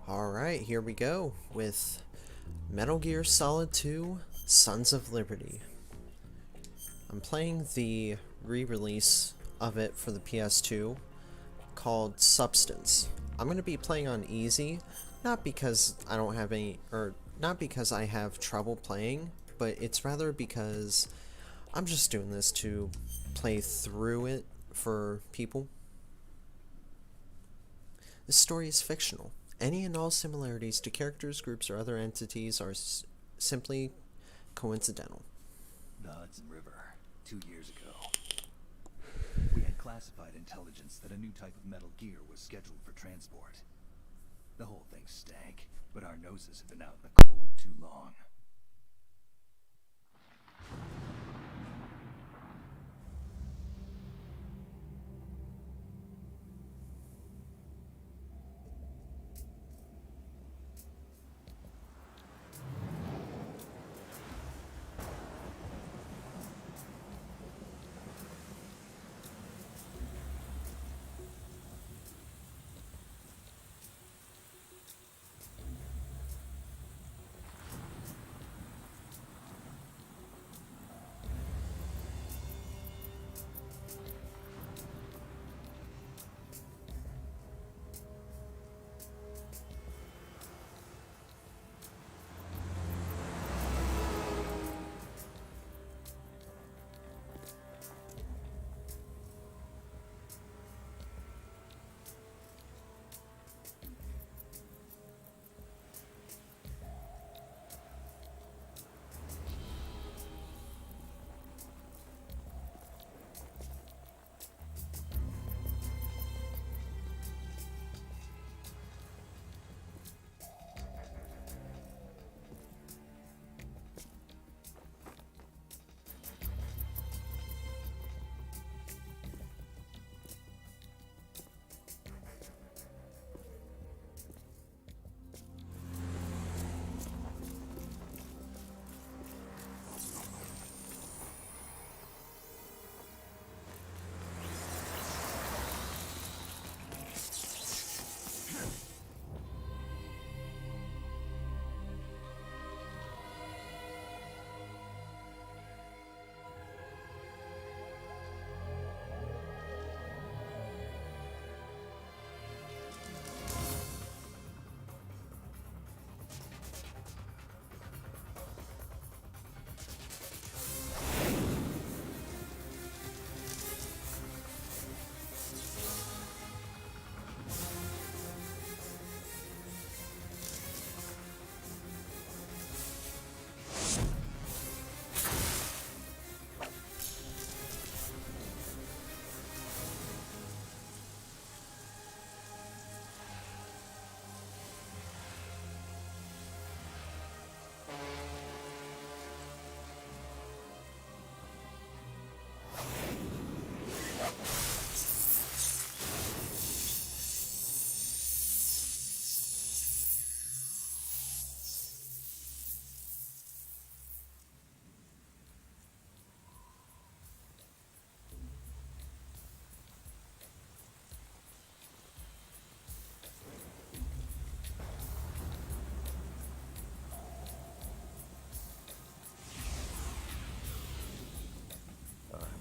Alright, here we go with Metal Gear Solid 2 Sons of Liberty. I'm playing the re-release of it for the PS2 called Substance. I'm going to be playing on easy, not because I don't have any, or not because I have trouble playing, but it's rather because I'm just doing this to play through it for people. This story is fictional. Any and all similarities to characters, groups, or other entities are simply coincidental. The Hudson River, 2 years ago. We had classified intelligence that a new type of metal gear was scheduled for transport. The whole thing stank, but our noses had been out in the cold too long.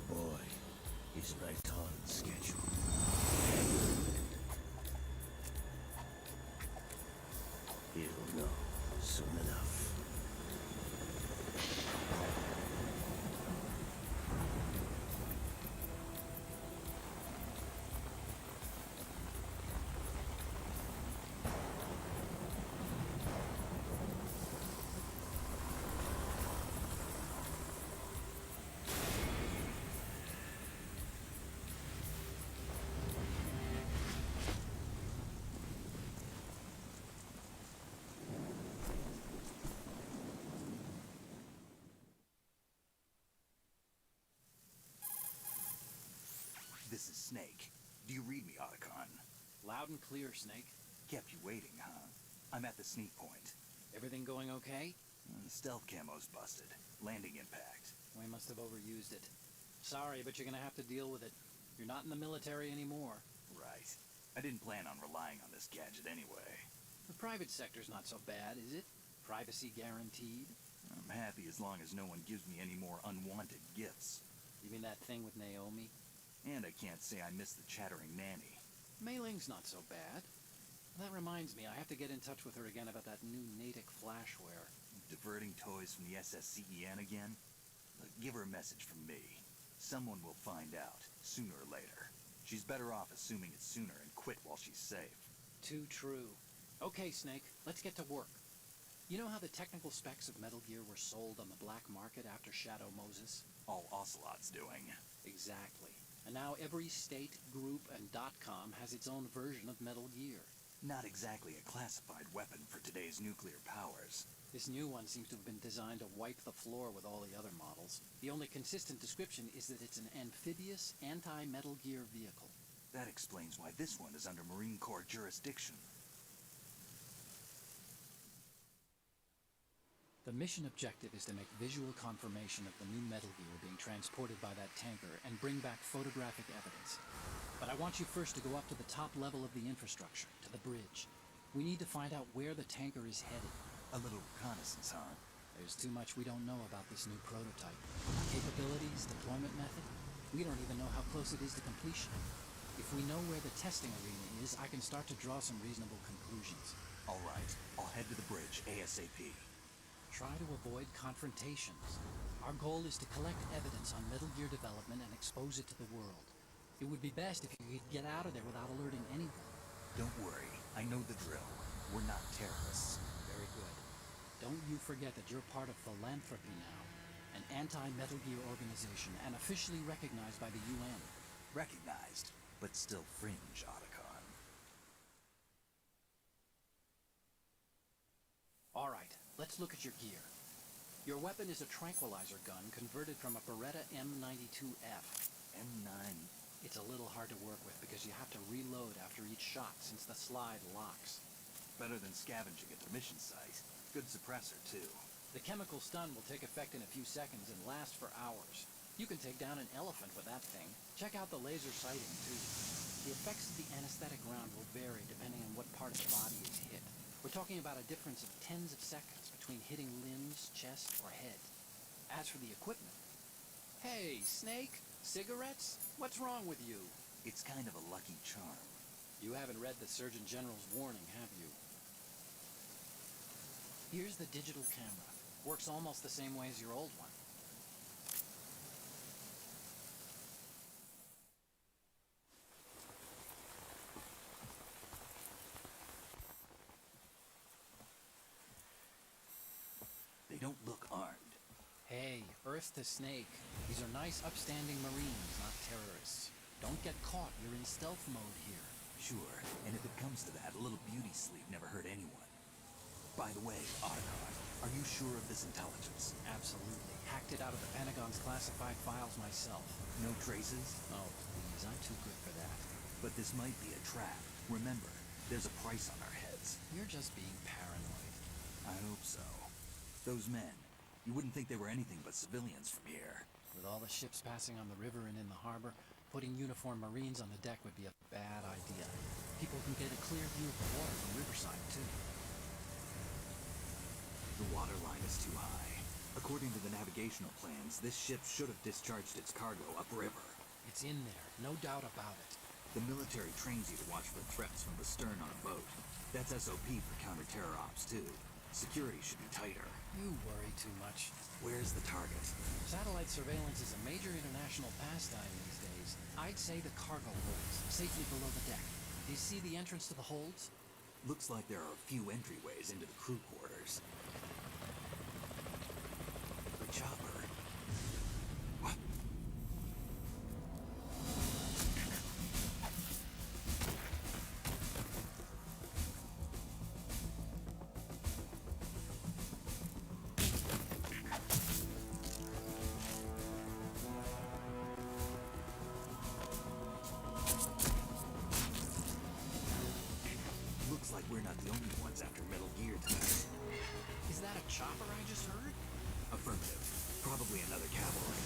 Boy, he's right on schedule. He'll know soon enough. This is Snake. Do you read me, Otacon? Loud and clear, Snake. Kept you waiting, huh? I'm at the sneak point. Everything going okay? The stealth camo's busted. Landing impact. We must have overused it. Sorry, but you're gonna have to deal with it. You're not in the military anymore. Right. I didn't plan on relying on this gadget anyway. The private sector's not so bad, is it? Privacy guaranteed. I'm happy as long as no one gives me any more unwanted gifts. You mean that thing with Naomi? And I can't say I miss the chattering nanny. Mei Ling's not so bad. That reminds me, I have to get in touch with her again about that new Natick flashware. Diverting toys from the SSCEN again? Look, give her a message from me. Someone will find out, sooner or later. She's better off assuming it sooner and quit while she's safe. Too true. Okay, Snake, let's get to work. You know how the technical specs of Metal Gear were sold on the black market after Shadow Moses? All Ocelot's doing. Exactly. And now every state, group, and .com has its own version of Metal Gear. Not exactly a classified weapon for today's nuclear powers. This new one seems to have been designed to wipe the floor with all the other models. The only consistent description is that it's an amphibious, anti-Metal Gear vehicle. That explains why this one is under Marine Corps jurisdiction. The mission objective is to make visual confirmation of the new Metal Gear being transported by that tanker and bring back photographic evidence. But I want you first to go up to the top level of the infrastructure, to the bridge. We need to find out where the tanker is headed. A little reconnaissance, huh? There's too much we don't know about this new prototype. Capabilities, deployment method. We don't even know how close it is to completion. If we know where the testing arena is, I can start to draw some reasonable conclusions. All right, I'll head to the bridge ASAP. Try to avoid confrontations. Our goal is to collect evidence on Metal Gear development and expose it to the world. It would be best if you could get out of there without alerting anyone. Don't worry, I know the drill. We're not terrorists. Very good. Don't you forget that you're part of Philanthropy now, an anti-Metal Gear organization and officially recognized by the UN. Recognized, but still fringe, Otacon. All right, let's look at your gear. Your weapon is a tranquilizer gun converted from a Beretta M92F. M9. It's a little hard to work with because you have to reload after each shot since the slide locks. Better than scavenging at the mission site. Good suppressor, too. The chemical stun will take effect in a few seconds and last for hours. You can take down an elephant with that thing. Check out the laser sighting, too. The effects of the anesthetic round will vary depending on what part of the body is hit. We're talking about a difference of tens of seconds between hitting limbs, chest, or head. As for the equipment... Hey, Snake! Cigarettes? What's wrong with you? It's kind of a lucky charm. You haven't read the Surgeon General's warning, have you? Here's the digital camera. Works almost the same way as your old one. They don't look armed. Hey, Earth to Snake. These are nice, upstanding Marines, not terrorists. Don't get caught. You're in stealth mode here. Sure, and if it comes to that, a little beauty sleep never hurt anyone. By the way, Otacon, are you sure of this intelligence? Absolutely. Hacked it out of the Pentagon's classified files myself. No traces? Oh, please. I'm too good for that. But this might be a trap. Remember, there's a price on our heads. You're just being paranoid. I hope so. Those men, you wouldn't think they were anything but civilians from here. With all the ships passing on the river and in the harbor, putting uniformed Marines on the deck would be a bad idea. People can get a clear view of the water from Riverside, too. The water line is too high. According to the navigational plans, this ship should have discharged its cargo upriver. It's in there, no doubt about it. The military trains you to watch for threats from the stern on a boat. That's SOP for counter-terror ops, too. Security should be tighter. You worry too much. Where's the target? Satellite surveillance is a major international pastime these days. I'd say the cargo holds, safely below the deck. Do you see the entrance to the holds? Looks like there are a few entryways into the crew quarters. The chopper. What? Looks like we're not the only ones after Metal Gear tonight. Is that a chopper I just heard? Affirmative. Probably another cavalry.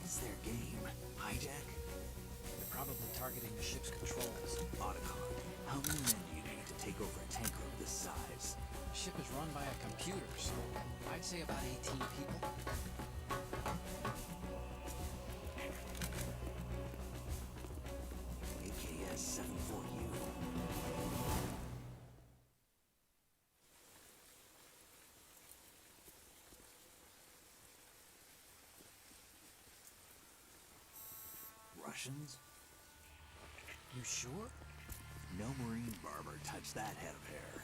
It's their game. Hijack? The probably targeting the ship's controls. Otacon, how many men do you need to take over a tanker of this size? The ship is run by a computer, so I'd say about 18 people. AKS-7 for you. Russians? You sure? No Marine barber touched that head of hair.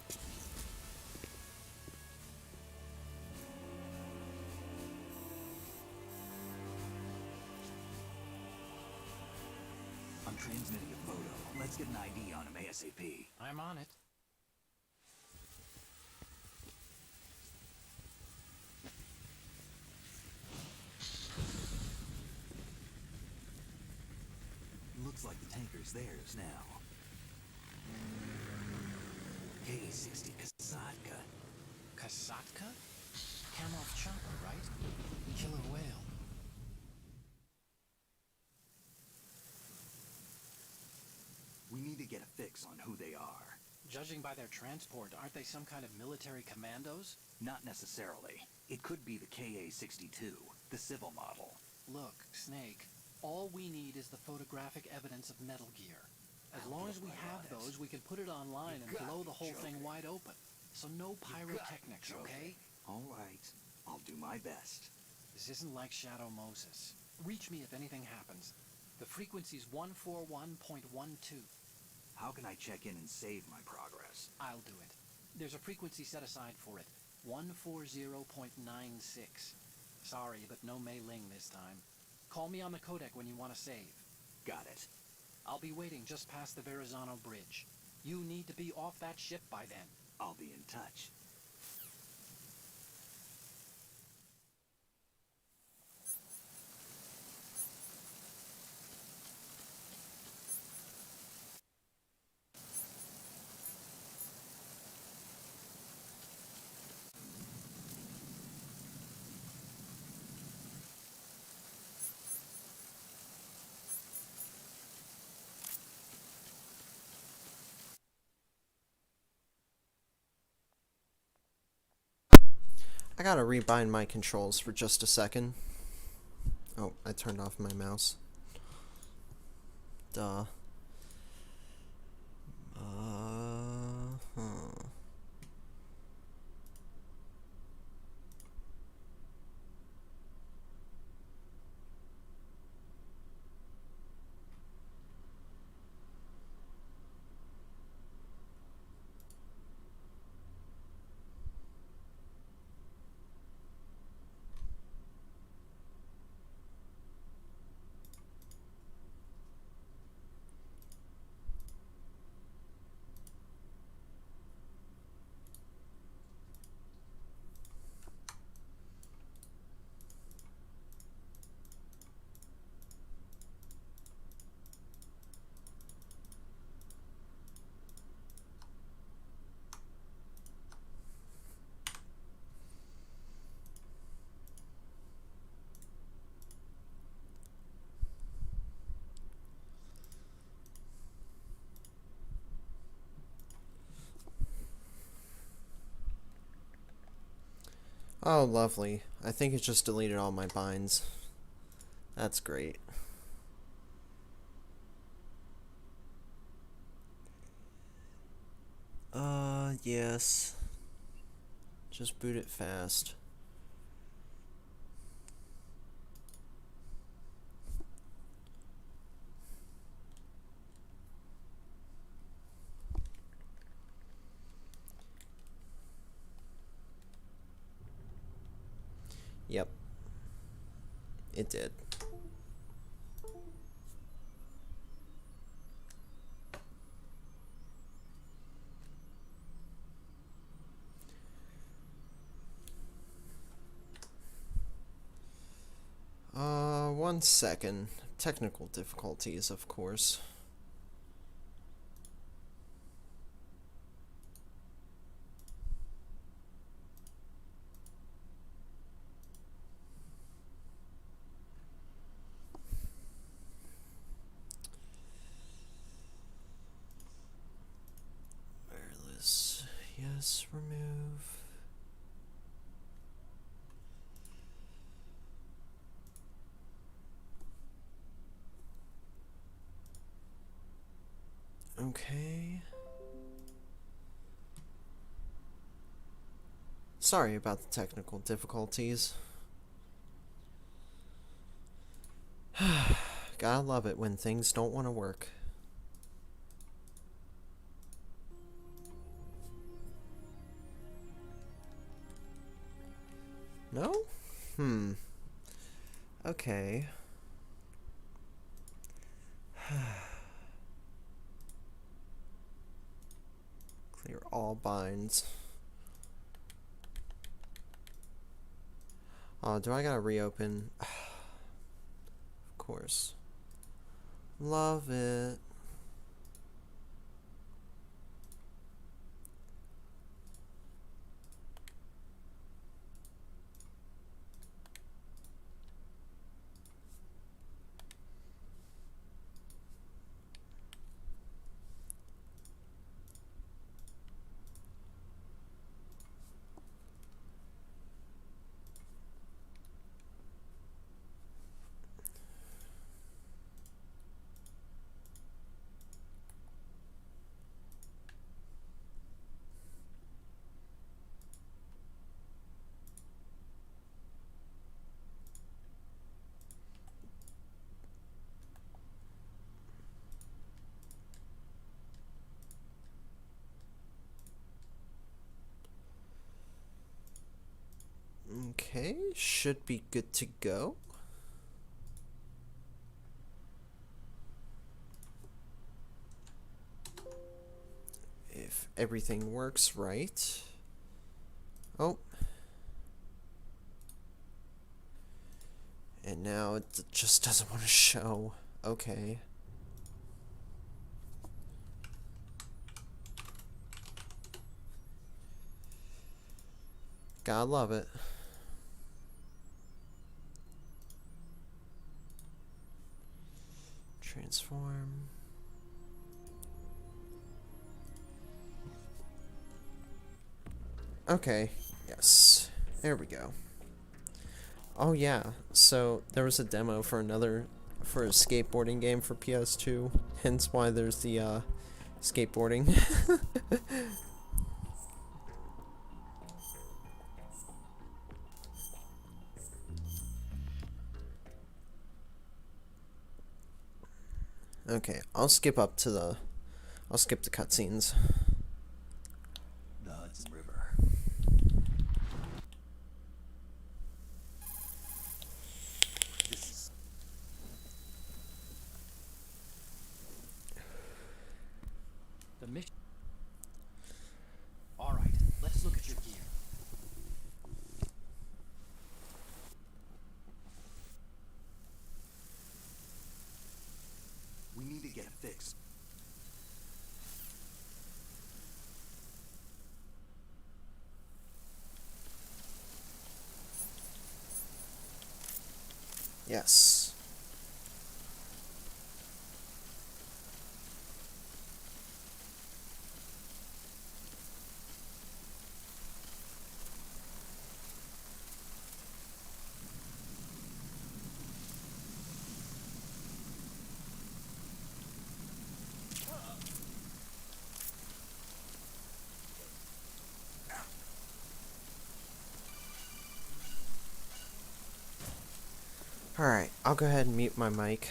I'm transmitting a photo. Let's get an ID on him ASAP. I'm on it. Looks like the tanker's theirs now. K-60 Kasatka. Kasatka? Kamarov chopper, right? Killer whale. We need to get a fix on who they are. Judging by their transport, aren't they some kind of military commandos? Not necessarily. It could be the KA-62, the civil model. Look, Snake, all we need is the photographic evidence of Metal Gear. As long as we have those, we can put it online and blow the whole thing wide open. So no pyrotechnics, okay? All right. I'll do my best. This isn't like Shadow Moses. Reach me if anything happens. The frequency's 141.12. How can I check in and save my progress? I'll do it. There's a frequency set aside for it. 140.96. Sorry, but no Mei Ling this time. Call me on the codec when you want to save. Got it. I'll be waiting just past the Verrazano Bridge. You need to be off that ship by then. I'll be in touch. I gotta rebind my controls for just a second. Oh, I turned off my mouse. Duh. Oh, lovely. I think it just deleted all my binds. That's great. Yes. Just boot it fast. Yep. It did. One second. Technical difficulties, of course. Let's remove. Okay. Sorry about the technical difficulties. Gotta love it when things don't want to work. No? Okay. Clear all binds. Oh, do I gotta reopen? Of course. Love it. Okay, should be good to go. If everything works right. Oh. And now it just doesn't want to show. Okay. Gotta love it. Transform. Okay, yes. There we go. Oh yeah, so there was a demo for a skateboarding game for PS2, hence why there's the skateboarding. Okay, I'll skip the cutscenes. The Hudson River. This is The mission. All right, let's look at your gear. we need to get it fixed. Yes. Alright, I'll go ahead and mute my mic.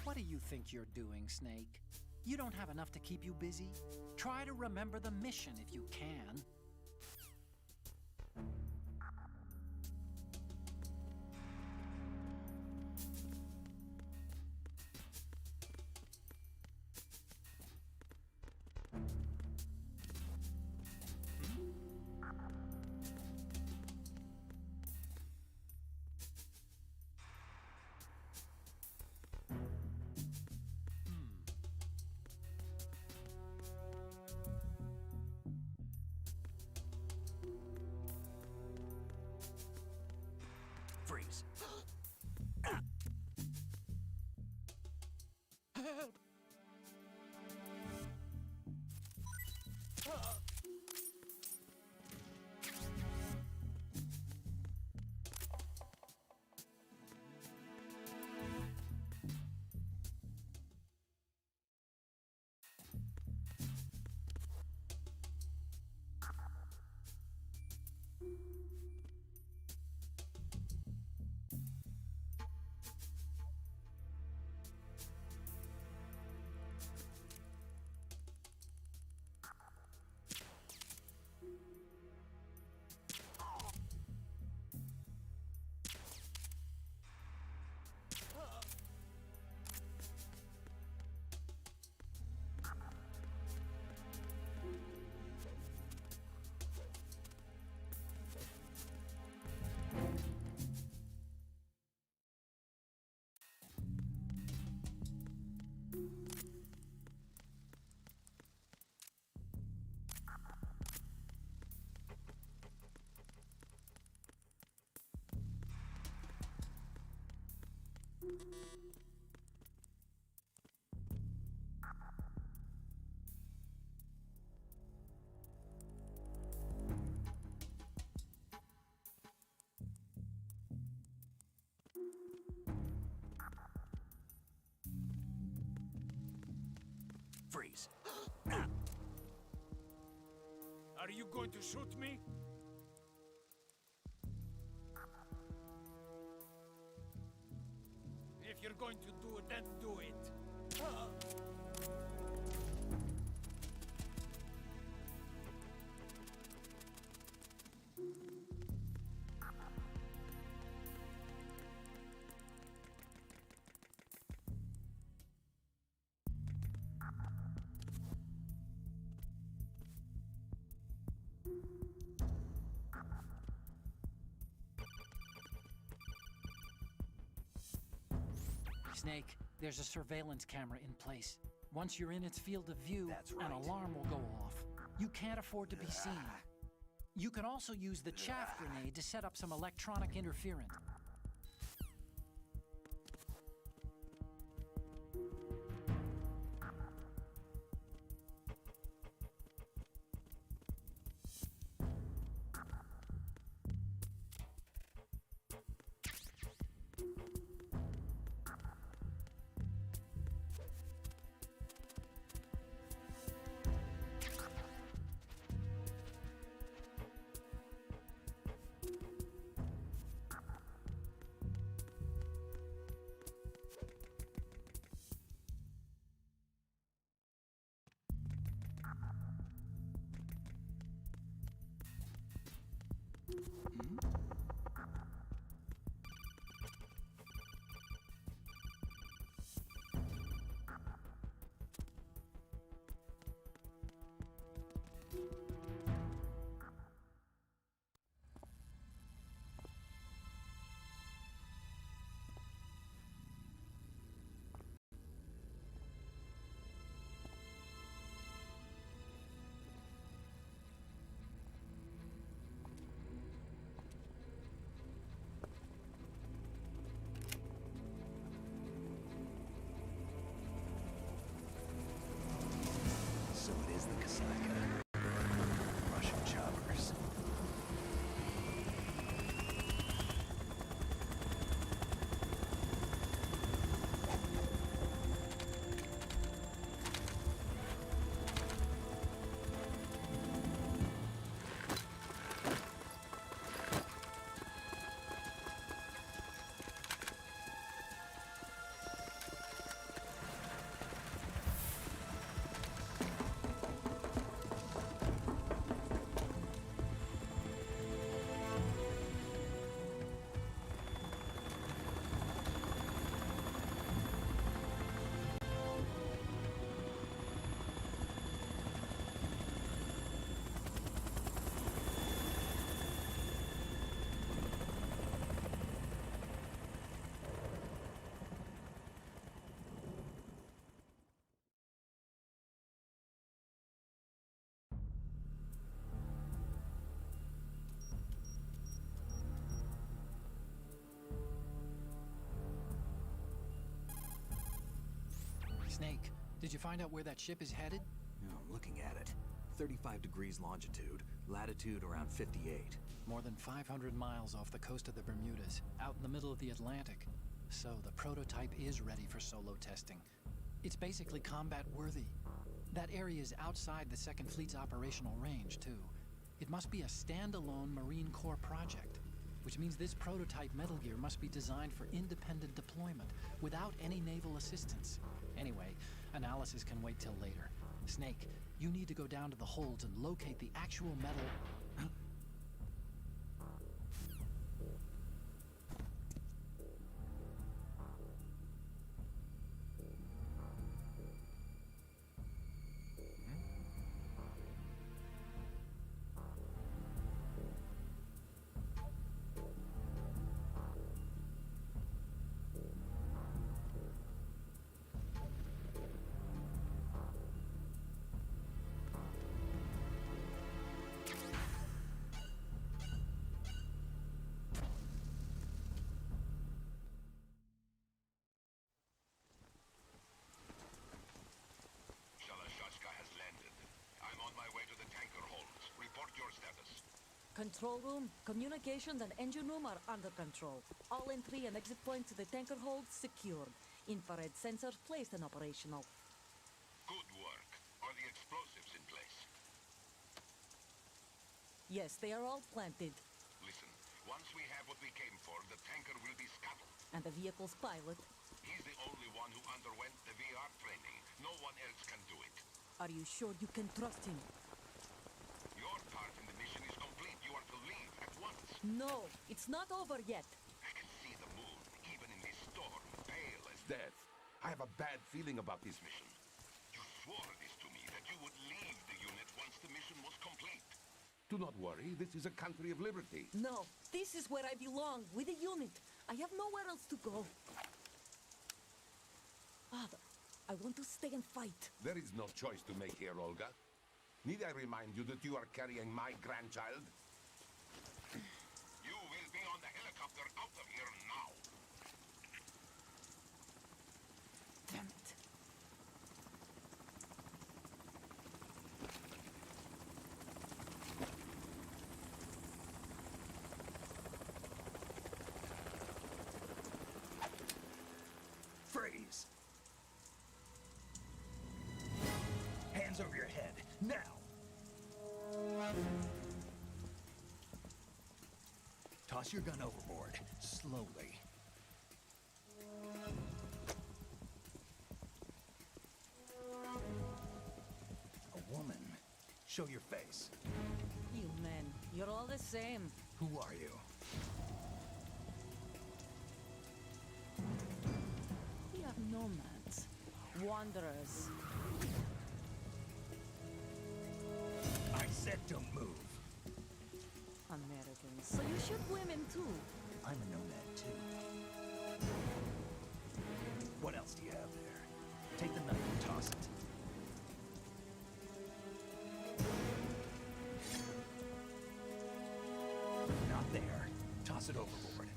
What do you think you're doing, Snake? You don't have enough to keep you busy? Try to remember the mission if you can. Freeze. Help! Freeze. Are you going to shoot me? If you're going to do it, then do it. Snake, there's a surveillance camera in place. Once you're in its field of view, That's an right. alarm will go off. You can't afford to be seen. You can also use the chaff grenade to set up some electronic interference. Snake, did you find out where that ship is headed? Yeah, I'm looking at it. 35 degrees longitude, latitude around 58. More than 500 miles off the coast of the Bermudas, out in the middle of the Atlantic. So the prototype is ready for solo testing. It's basically combat worthy. That area is outside the Second Fleet's operational range, too. It must be a standalone Marine Corps project, which means this prototype Metal Gear must be designed for independent deployment, without any naval assistance. Anyway, analysis can wait till later. Snake, you need to go down to the holds and locate the actual metal... Control room, communications, and engine room are under control. All entry and exit points to the tanker hold secured. Infrared sensors placed and operational. Good work. Are the explosives in place? Yes, they are all planted. Listen, once we have what we came for, the tanker will be scuttled. And the vehicle's pilot. He's the only one who underwent the VR training. No one else can do it. Are you sure you can trust him? Your part in the mission is complete. You are to leave at once. No, it's not over yet. I can see the moon, even in this storm, pale as death. I have a bad feeling about this mission. You swore this to me, that you would leave the unit once the mission was complete. Do not worry, this is a country of liberty. No, this is where I belong, with the unit. I have nowhere else to go. Father, I want to stay and fight. There is no choice to make here, Olga. Need I remind you that you are carrying my grandchild? You will be on the helicopter out of here now. Damn it. Freeze! Hands over your head, now! Toss your gun overboard, slowly. A woman. Show your face. You men, you're all the same. Who are you? We are nomads, wanderers. I said don't move. Americans, so you shoot women too. I'm a nomad too. What else do you have there? Take the knife and toss it. Not there. Toss it overboard.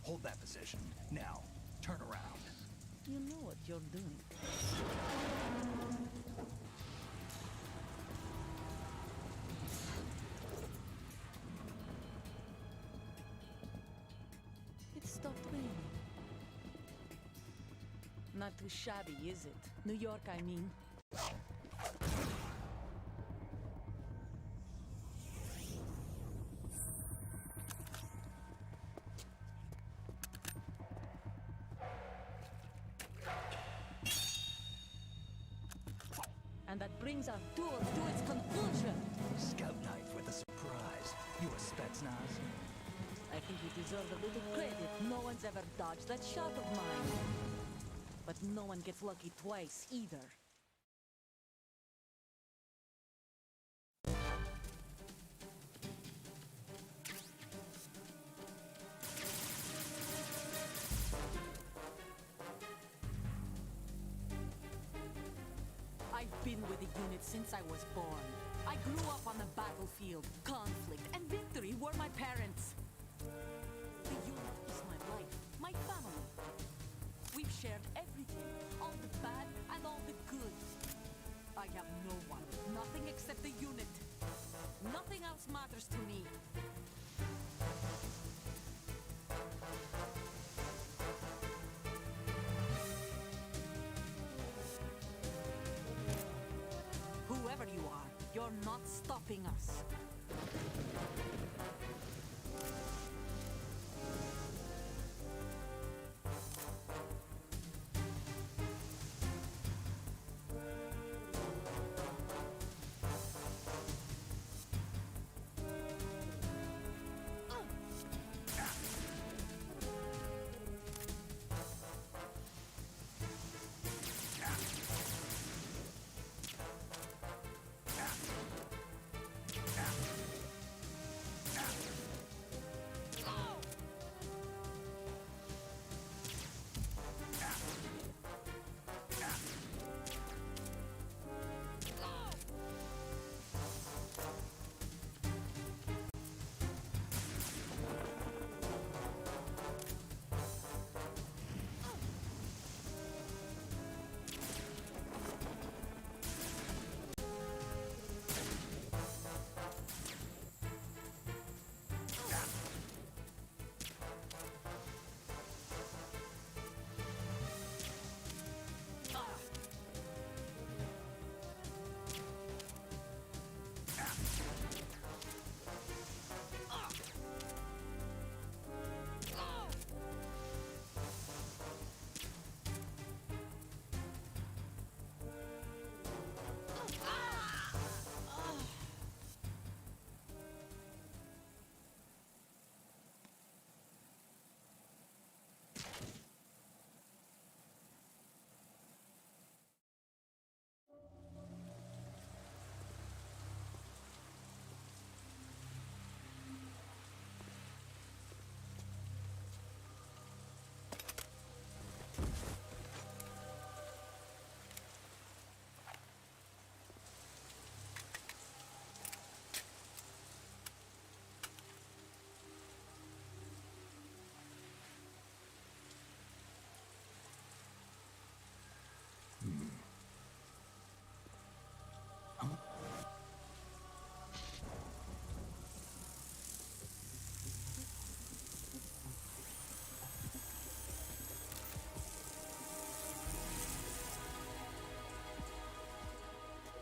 Hold that position. Now, turn around. You know what you're doing. It stopped raining. Not too shabby, is it? New York, I mean. And that brings our tour to its conclusion. Scout knife with a surprise. You a Spetsnaz? I think you deserve a little credit. No one's ever dodged that shot of mine. But no one gets lucky twice, either. I've been with the unit since I was born. I grew up on the battlefield. Conflict and victory were my parents. The unit is my life, my family. nothing except the unit. Nothing else matters to me. Whoever you are, you're not stopping us.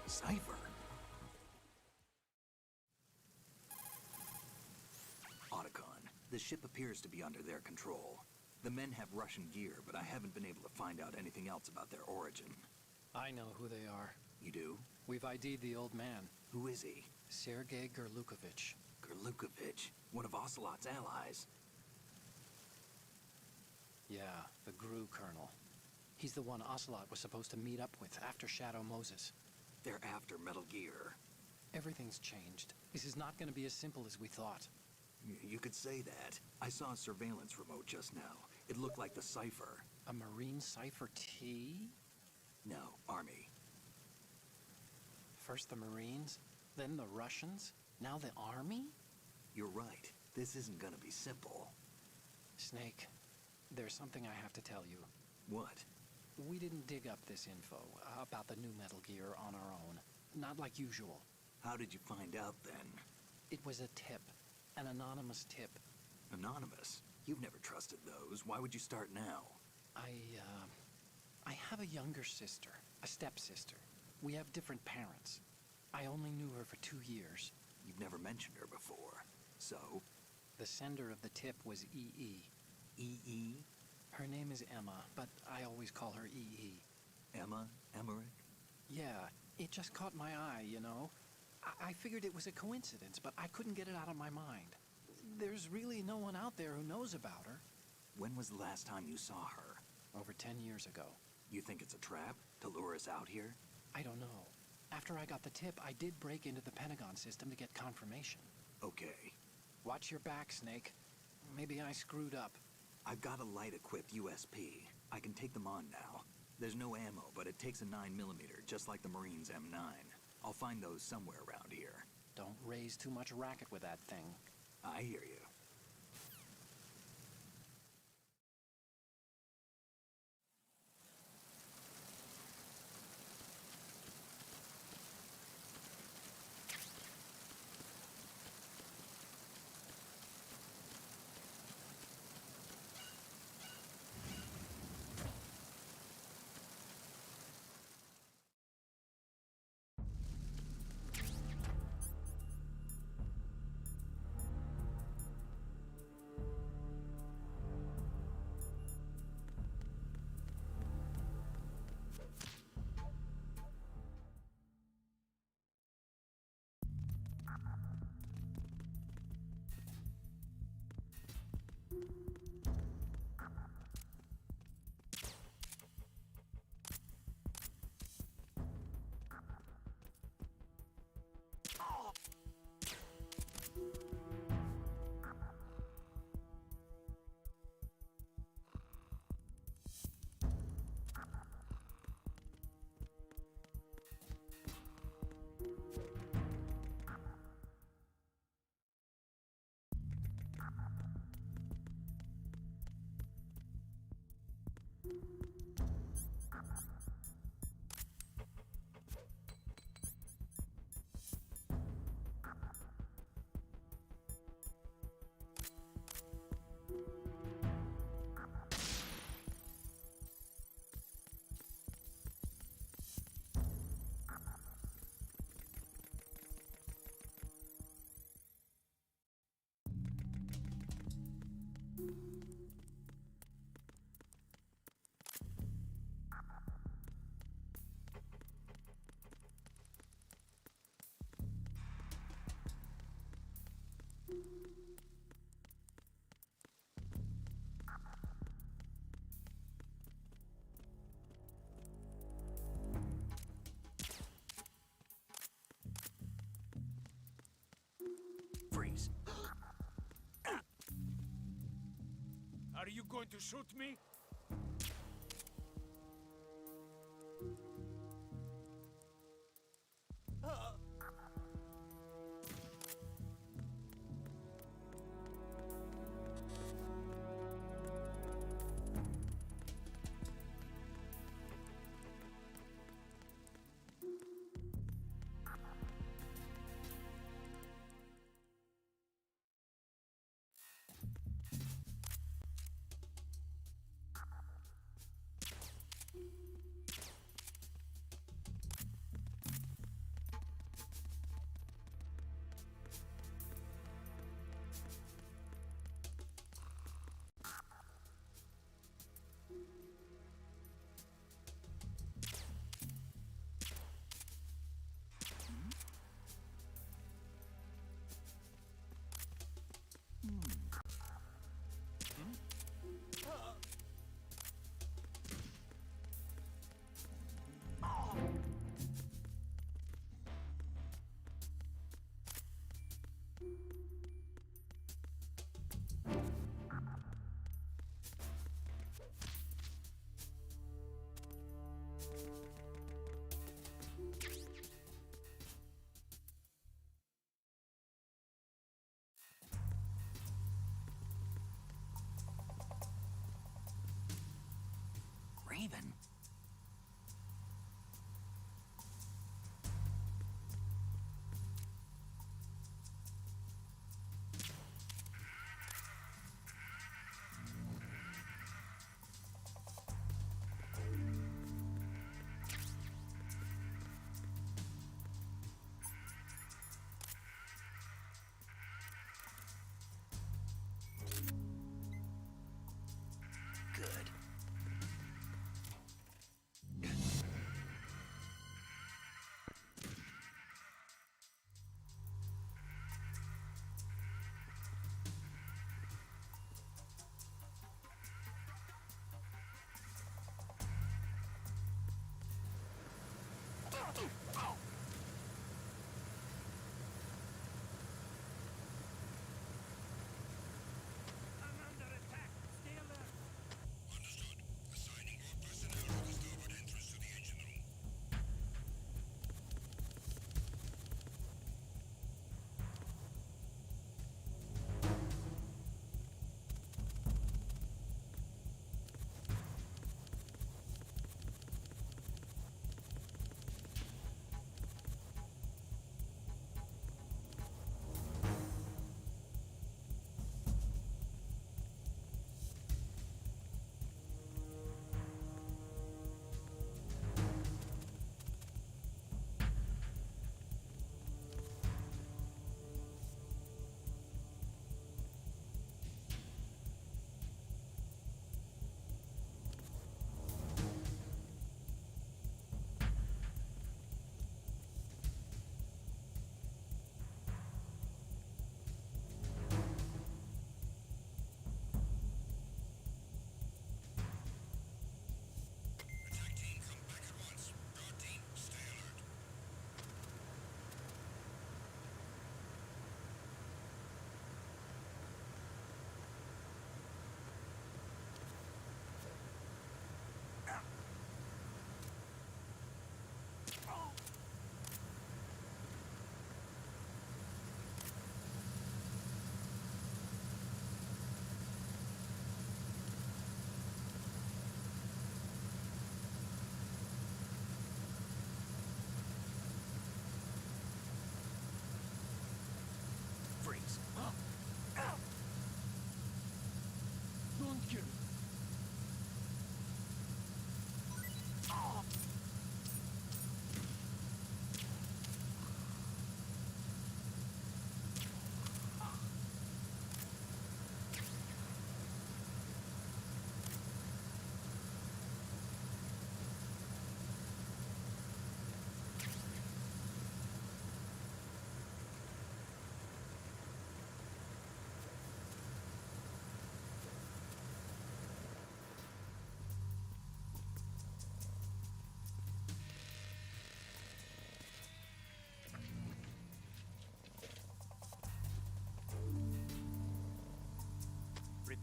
Cipher. Otacon, the ship appears to be under their control. The men have Russian gear, but I haven't been able to find out anything else about their origin. I know who they are. You do? We've ID'd the old man, Who is he? Sergei Gerlukovich. Gerlukovich, one of Ocelot's allies. Yeah, the GRU colonel. He's the one Ocelot was supposed to meet up with after Shadow Moses. They're after Metal Gear. Everything's changed. This is not going to be as simple as we thought. You could say that. I saw a surveillance remote just now. It looked like the Cipher. A Marine Cipher T? No, Army. First the Marines, then the Russians, now the Army? You're right. This isn't gonna be simple. Snake, there's something I have to tell you. What? We didn't dig up this info about the new Metal Gear on our own. Not like usual. How did you find out then? It was a tip. An anonymous tip. Anonymous? You've never trusted those. Why would you start now? I have a younger sister, a stepsister. We have different parents. I only knew her for 2 years. You've never mentioned her before. So? The sender of the tip was EE. E.E.? Her name is Emma, but I always call her EE. Emma? Emmerich? Yeah, it just caught my eye, you know? I figured it was a coincidence, but I couldn't get it out of my mind. There's really no one out there who knows about her. When was the last time you saw her? Over 10 years ago. You think it's a trap? To lure us out here? I don't know. After I got the tip, I did break into the Pentagon system to get confirmation. Okay. Watch your back, Snake. Maybe I screwed up. I've got a light-equipped USP. I can take them on now. There's no ammo, but it takes a 9mm, just like the Marines' M9. I'll find those somewhere around here. Don't raise too much racket with that thing. I hear you. Freeze. Are you going to shoot me?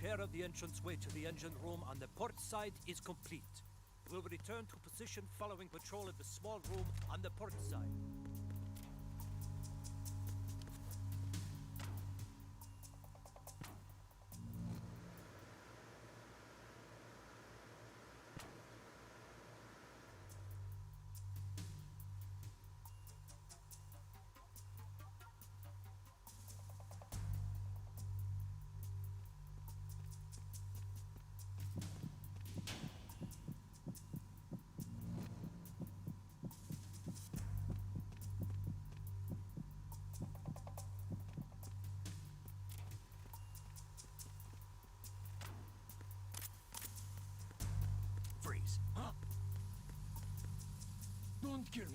Repair of the entranceway to the engine room on the port side is complete. We'll return to position following patrol of the small room on the port side. Freeze. Huh? Don't kill me.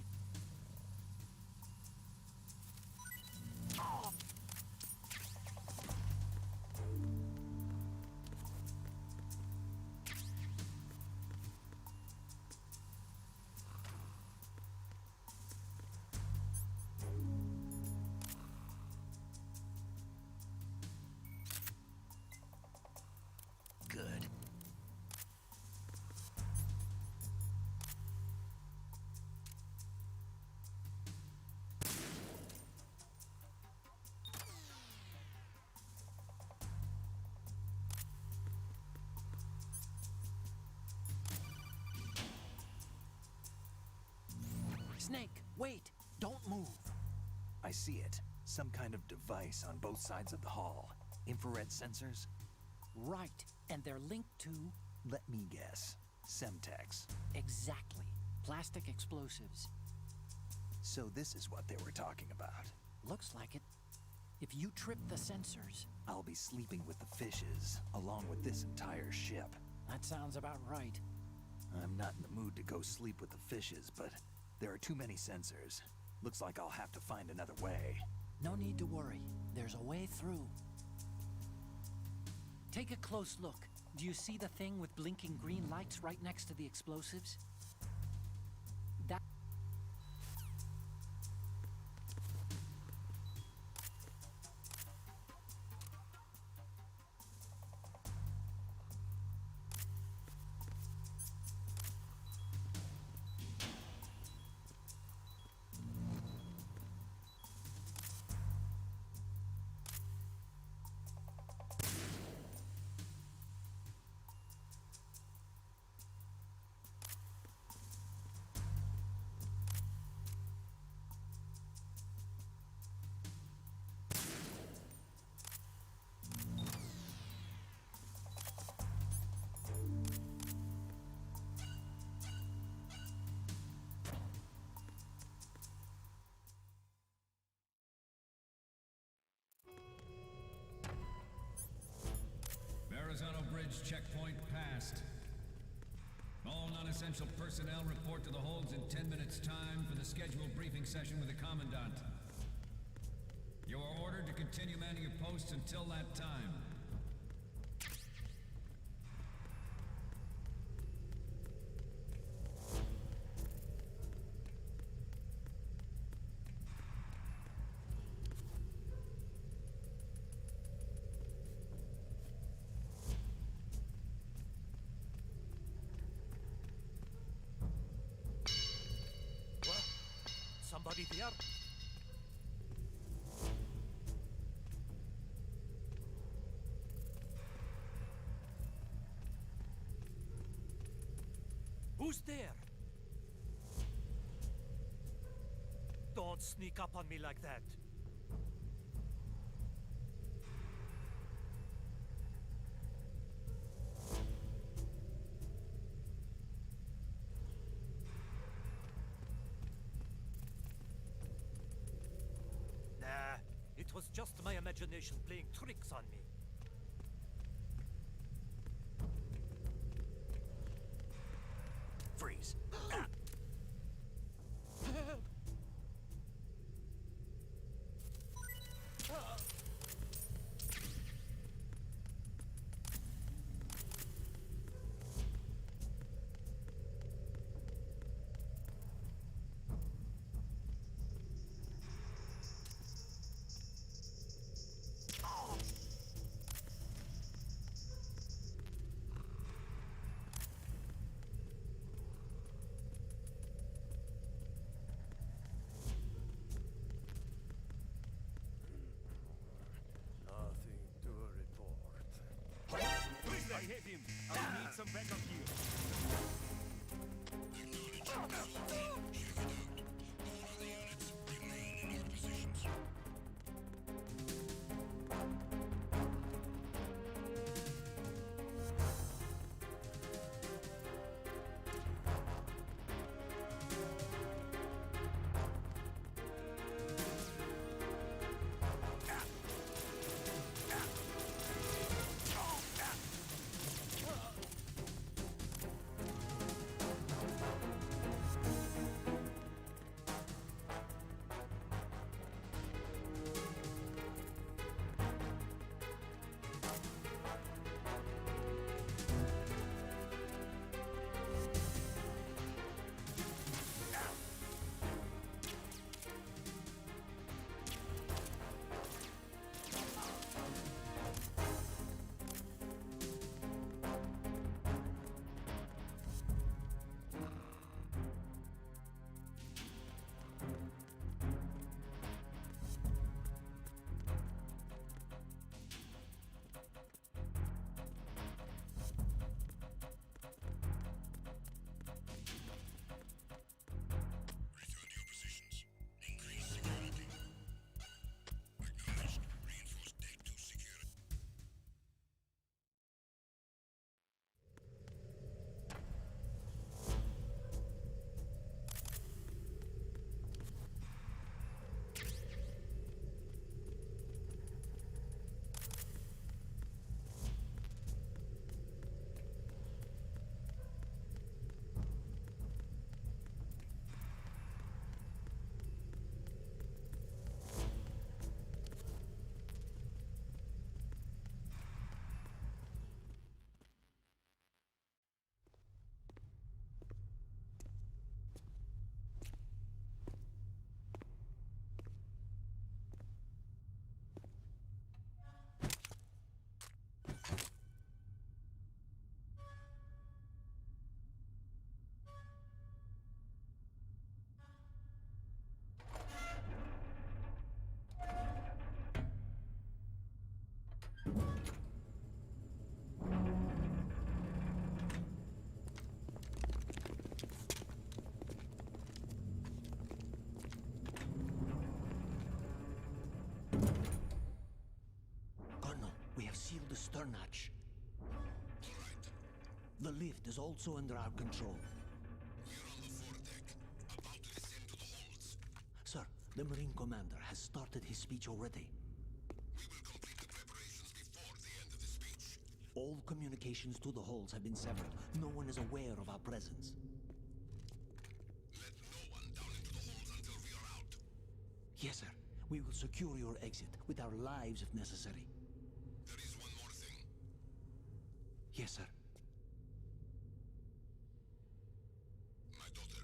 Good. Snake, wait! Don't move! I see it. Some kind of device on both sides of the hall. Infrared sensors? Right, and they're linked to... Let me guess. Semtex. Exactly. Plastic explosives. So this is what they were talking about. Looks like it. If you trip the sensors... I'll be sleeping with the fishes, along with this entire ship. That sounds about right. I'm not in the mood to go sleep with the fishes, but there are too many sensors. Looks like I'll have to find another way. No need to worry. There's a way through. Take a close look. Do you see the thing with blinking green lights right next to the explosives? That... Verrazano Bridge checkpoint passed. All non-essential personnel report to the holds in 10 minutes' time for the scheduled briefing session with the Commandant. You are ordered to continue manning your posts until that time. What? Somebody there? Who's there? Don't sneak up on me like that. Nah, it was just my imagination playing tricks on me. Freeze. have him. I will need some backup here. Seal the stern hatch. The lift is also under our control. We're on the foredeck, about to descend to the holds. Sir, the Marine Commander has started his speech already. We will complete the preparations before the end of the speech. All communications to the holds have been severed. No one is aware of our presence. Let no one down into the holds until we are out. Yes, sir. We will secure your exit with our lives if necessary. There is one more thing. Yes, sir. My daughter,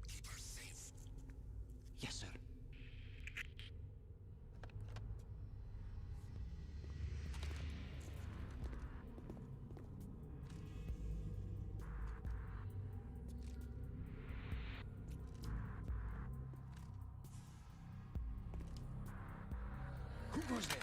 keep her safe. Yes, sir. Who goes there?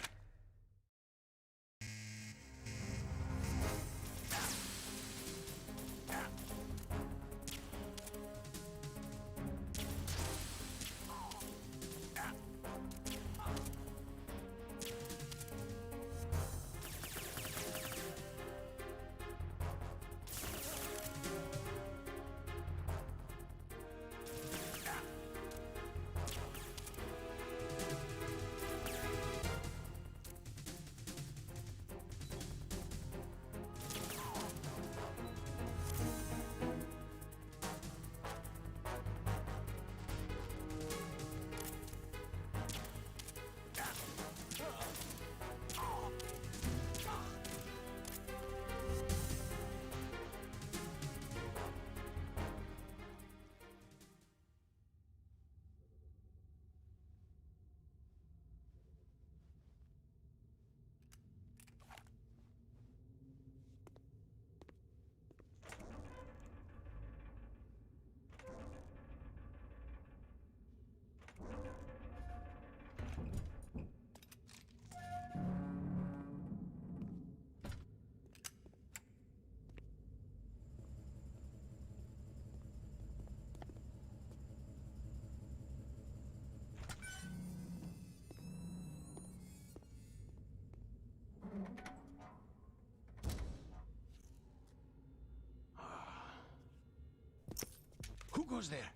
goes there?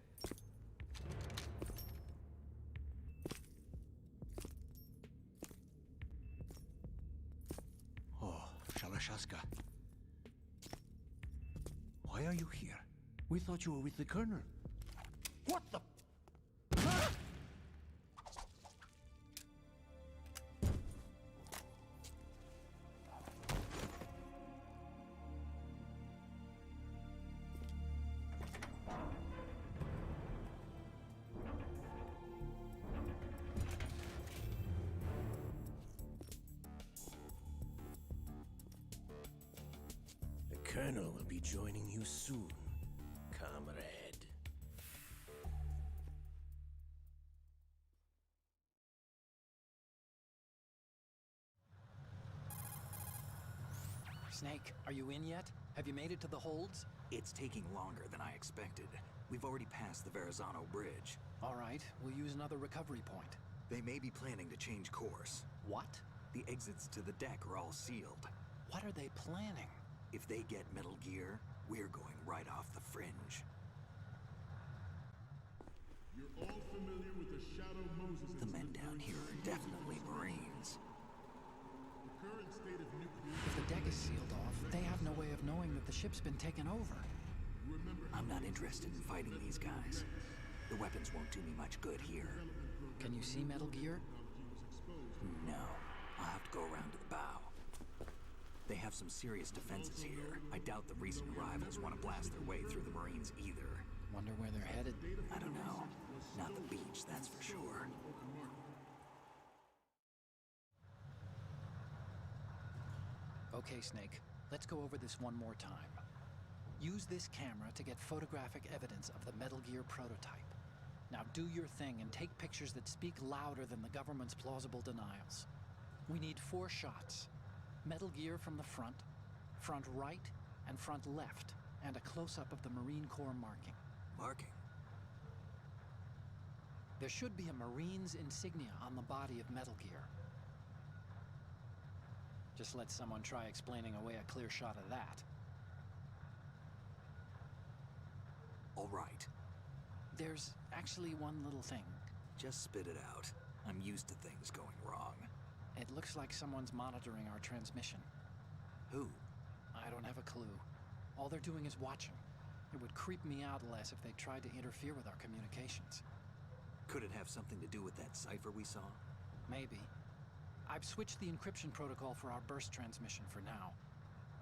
Oh, Shalashaska. Why are you here? We thought you were with the Colonel. What the? The Colonel will be joining you soon, comrade. Snake, are you in yet? Have you made it to the holds? It's taking longer than I expected. We've already passed the Verrazano Bridge. All right, we'll use another recovery point. They may be planning to change course. What? The exits to the deck are all sealed. What are they planning? If they get Metal Gear, we're going right off the fringe. You're all familiar with the Shadow Moses The men incident down during here are the definitely Marines. The current state of nuclear... If the deck is sealed off, they have no way of knowing that the ship's been taken over. I'm not interested in fighting these guys. The weapons won't do me much good here. Can you see Metal Gear? No. I'll have to go around to the bow. They have some serious defenses here. I doubt the recent arrivals want to blast their way through the Marines either. Wonder where they're headed. I don't know. Not the beach, that's for sure. Okay, Snake. Let's go over this one more time. Use this camera to get photographic evidence of the Metal Gear prototype. Now do your thing and take pictures that speak louder than the government's plausible denials. We need 4 shots. Metal Gear from the front, front right, and front left, and a close-up of the Marine Corps marking. Marking? There should be a Marine's insignia on the body of Metal Gear. Just let someone try explaining away a clear shot of that. All right. There's actually one little thing. Just spit it out. I'm used to things going wrong. It looks like someone's monitoring our transmission. Who? I don't have a clue. All they're doing is watching. It would creep me out less if they tried to interfere with our communications. Could it have something to do with that cipher we saw? Maybe. I've switched the encryption protocol for our burst transmission for now.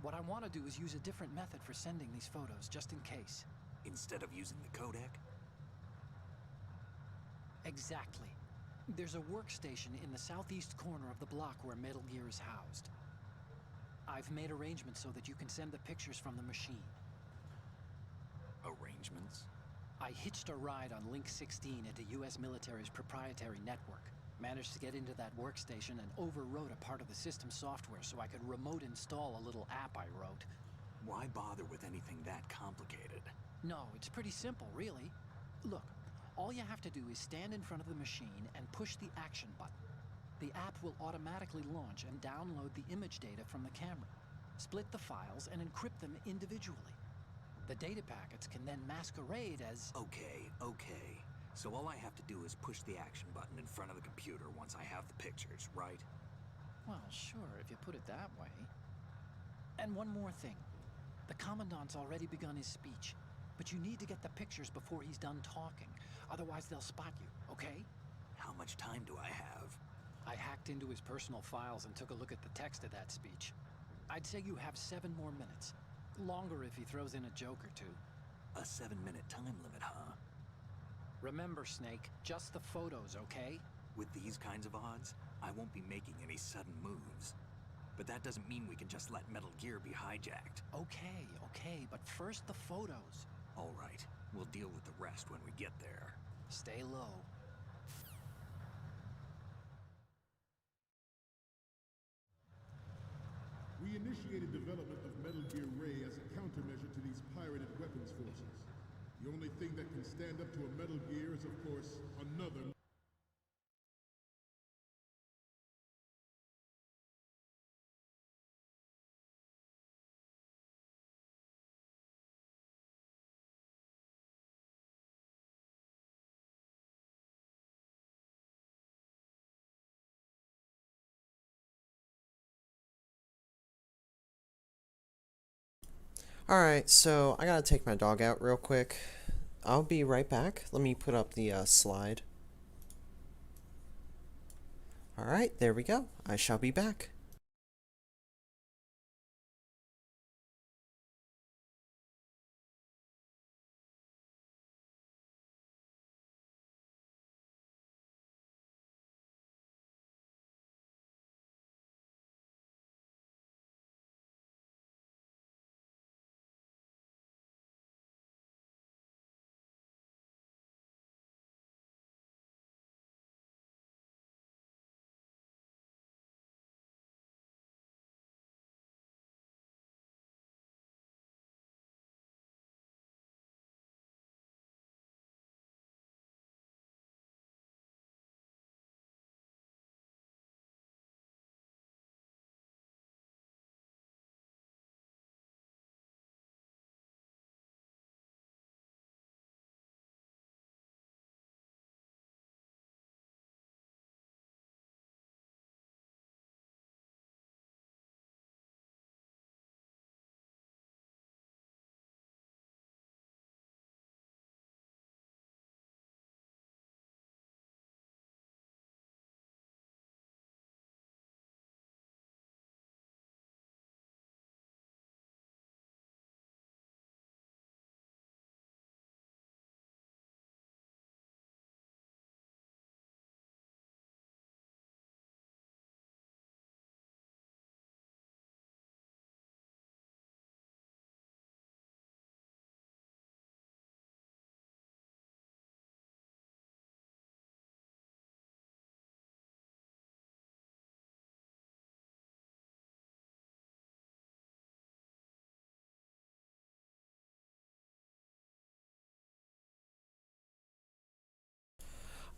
What I want to do is use a different method for sending these photos, just in case. Instead of using the codec? Exactly. There's a workstation in the southeast corner of the block where Metal Gear is housed. I've made arrangements so that you can send the pictures from the machine. Arrangements? I hitched a ride on Link 16 into US military's proprietary network. Managed to get into that workstation and overwrote a part of the system software so I could remote install a little app I wrote. Why bother with anything that complicated? No, it's pretty simple, really. Look, all you have to do is stand in front of the machine and push the action button. The app will automatically launch and download the image data from the camera, split the files, and encrypt them individually. The data packets can then masquerade as... Okay. So all I have to do is push the action button in front of the computer once I have the pictures, right? Well, sure, if you put it that way. And one more thing. The Commandant's already begun his speech, but you need to get the pictures before he's done talking. Otherwise, they'll spot you, okay? How much time do I have? I hacked into his personal files and took a look at the text of that speech. I'd say you have 7 more minutes. Longer if he throws in a joke or two. A 7-minute time limit, huh? Remember, Snake, just the photos, okay? With these kinds of odds, I won't be making any sudden moves. But that doesn't mean we can just let Metal Gear be hijacked. Okay, but first the photos. All right, we'll deal with the rest when we get there. Stay low. We initiated development of Metal Gear Ray as a countermeasure to these pirated weapons forces. The only thing that can stand up to a Metal Gear is, of course, another... Alright, so I gotta take my dog out real quick. I'll be right back. Let me put up the slide. Alright, there we go. I shall be back.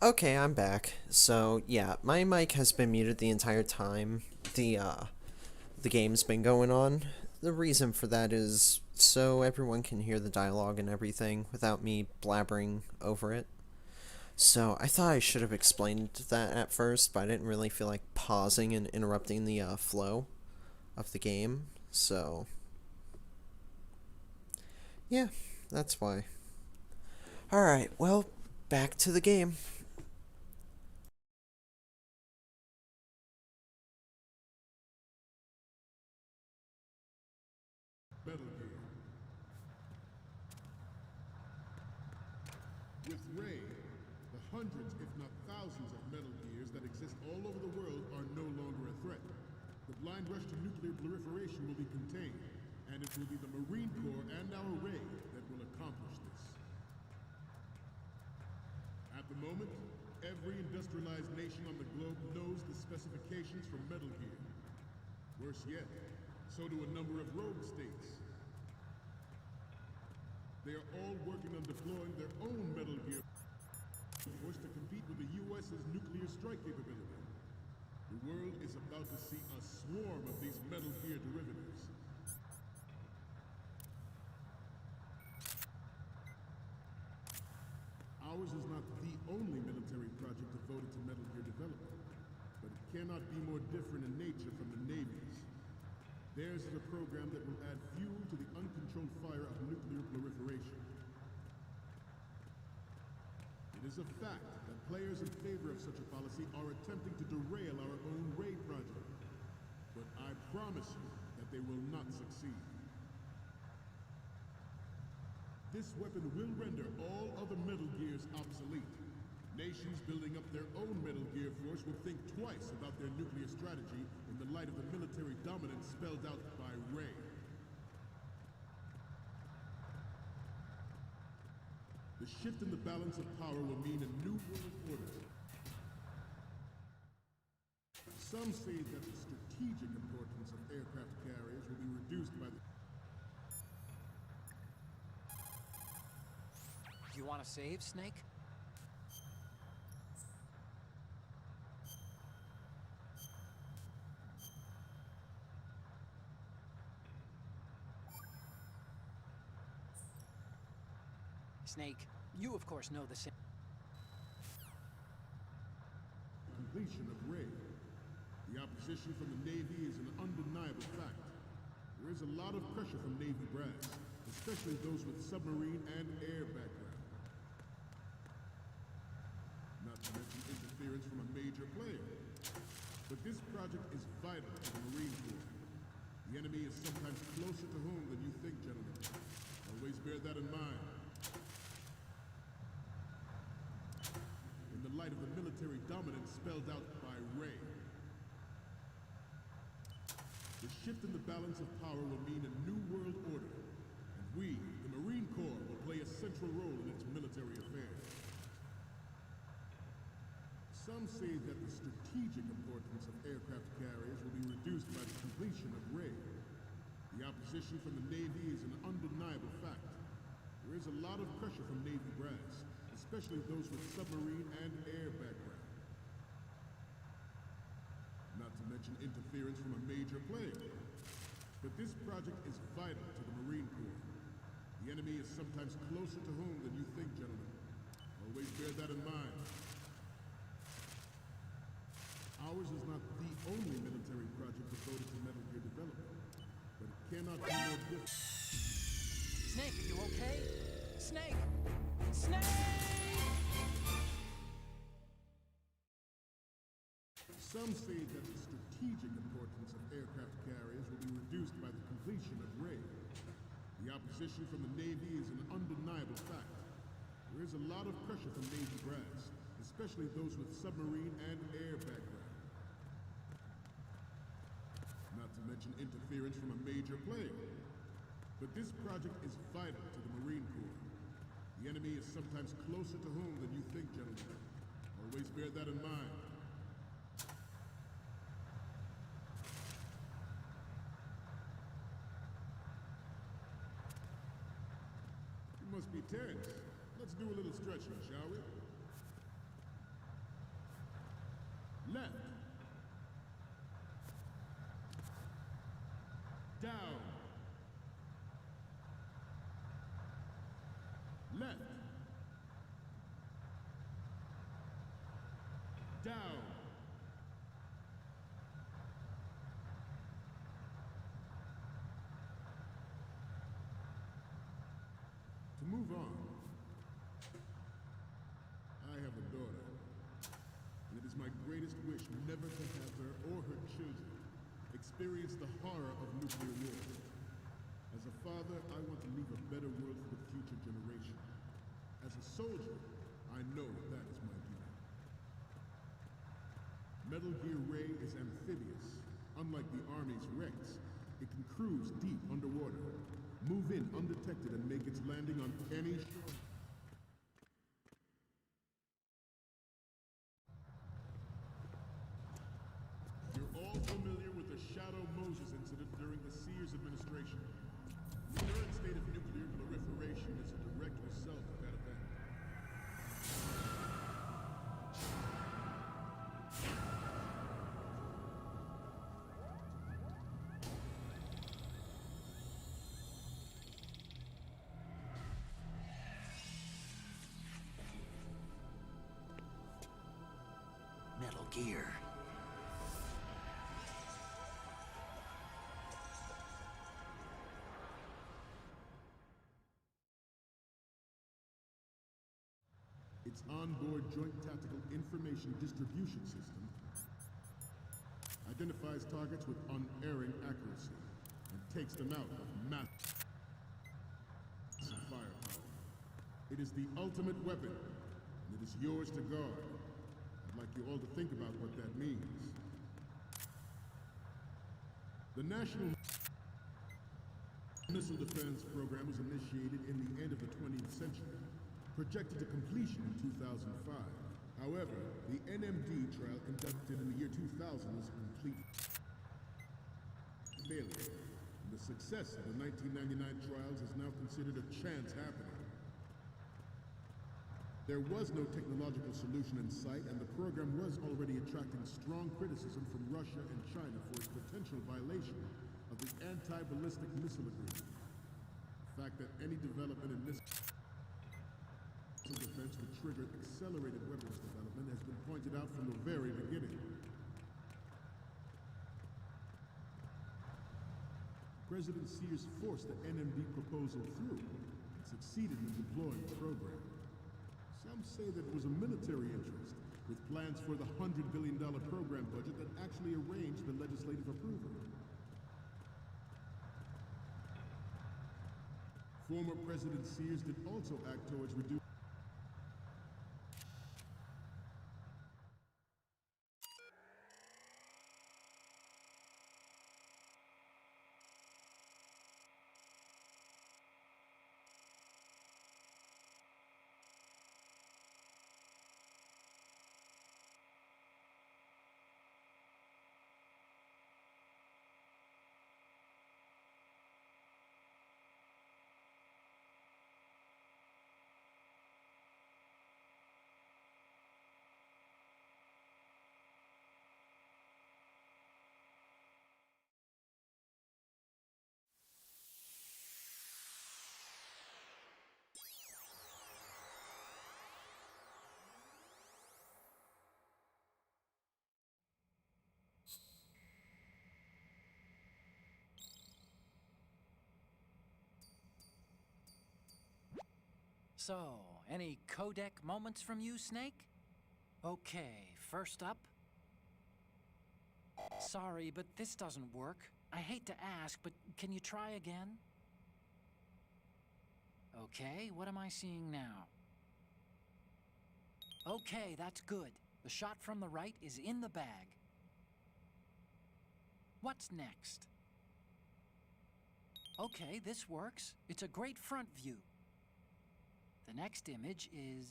Okay, I'm back. So, yeah, my mic has been muted the entire time the game's been going on. The reason for that is so everyone can hear the dialogue and everything without me blabbering over it. So, I thought I should have explained that at first, but I didn't really feel like pausing and interrupting the flow of the game. So, yeah, that's why. Alright, well, back to the game. Metal Gear. With Ray, the hundreds, if not thousands, of Metal Gears that exist all over the world are no longer a threat. The blind rush to nuclear proliferation will be contained, and it will be the Marine Corps and our Ray that will accomplish this. At the moment, every industrialized nation on the globe knows the specifications for Metal Gear. Worse yet, so do a number of rogue states. They are all working on deploying their own Metal Gear force to compete with the US's nuclear strike capability. The world is about to see a swarm of these Metal Gear derivatives. Ours is not the only military project devoted to Metal Gear development, but it cannot be more different in nature from the Navy's. Theirs is a program that will add fuel to the uncontrolled fire of nuclear proliferation. It is a fact that players in favor of such a policy are attempting to derail our own Ray project. But I promise you that they will not succeed. This weapon will render all other Metal Gears obsolete. Nations building up their own Metal Gear force will think twice about their nuclear strategy in the light of the military dominance spelled out by Ray. The shift in the balance of power will mean a new world order. Some say that the strategic importance of aircraft carriers will be reduced by the... You want to save, Snake? Snake, you of course know the same. Completion of Ray. The opposition from the Navy is an undeniable fact. There is a lot of pressure from Navy brass. especially those with submarine and air background. Not to mention interference from a major player. But this project is vital to the Marine Corps. The enemy is sometimes closer to home than you think, gentlemen. Always bear that in mind. In the light of the military dominance spelled out by Ray, the shift in the balance of power will mean a new world order, and we, the Marine Corps, will play a central role in its military affairs. Some say that the strategic importance of aircraft carriers will be reduced by the completion of Ray. The opposition from the Navy is an undeniable fact. There is a lot of pressure from Navy brass, especially those with submarine and air background. Not to mention interference from a major player. But this project is vital to the Marine Corps. The enemy is sometimes closer to home than you think, gentlemen. Always bear that in mind. Ours is not the only military project devoted to Metal Gear development, but it cannot be more difficult. Snake, are you okay? Snake! Snake! Some say that the strategic importance of aircraft carriers will be reduced by the completion of Ray. The opposition from the Navy is an undeniable fact. There is a lot of pressure from Navy brass, especially those with submarine and air background. Not to mention interference from a major player. But this project is vital to the Marine Corps. The enemy is sometimes closer to home than you think, gentlemen. Always bear that in mind. You must be tense. Let's do a little stretching, shall we? Left. Down. Left. Down. To move on, I have a daughter, and it is my greatest wish never to have her or her children experience the horror of nuclear war. As a father, I want to leave a better world for the future generation. As a soldier, I know that is my duty. Metal Gear Ray is amphibious. Unlike the Army's Rex, it can cruise deep underwater, move in undetected, and make its landing on any shore. You're all familiar with the Shadow Moses incident during the Sears administration. The current state of nuclear proliferation is a direct result of that event. Metal Gear. Its onboard Joint Tactical Information Distribution System identifies targets with unerring accuracy and takes them out of massive firepower. It is the ultimate weapon, and it is yours to guard. I'd like you all to think about what that means. The National Missile Defense Program was initiated in the end of the 20th century, projected to completion in 2005. However, the NMD trial conducted in the year 2000 was a complete failure. And the success of the 1999 trials is now considered a chance happening. There was no technological solution in sight, and the program was already attracting strong criticism from Russia and China for its potential violation of the Anti-Ballistic Missile Agreement. The fact that any development in missile defense would trigger accelerated weapons development has been pointed out from the very beginning. President Sears forced the NMD proposal through and succeeded in deploying the program. Some say that it was a military interest, with plans for the $100 billion program budget that actually arranged the legislative approval. Former President Sears did also act towards reducing So, any codec moments from you, Snake? Okay, first up. Sorry, but this doesn't work. I hate to ask, but can you try again? Okay, what am I seeing now? Okay, that's good. The shot from the right is in the bag. What's next? Okay, this works. It's a great front view. The next image is...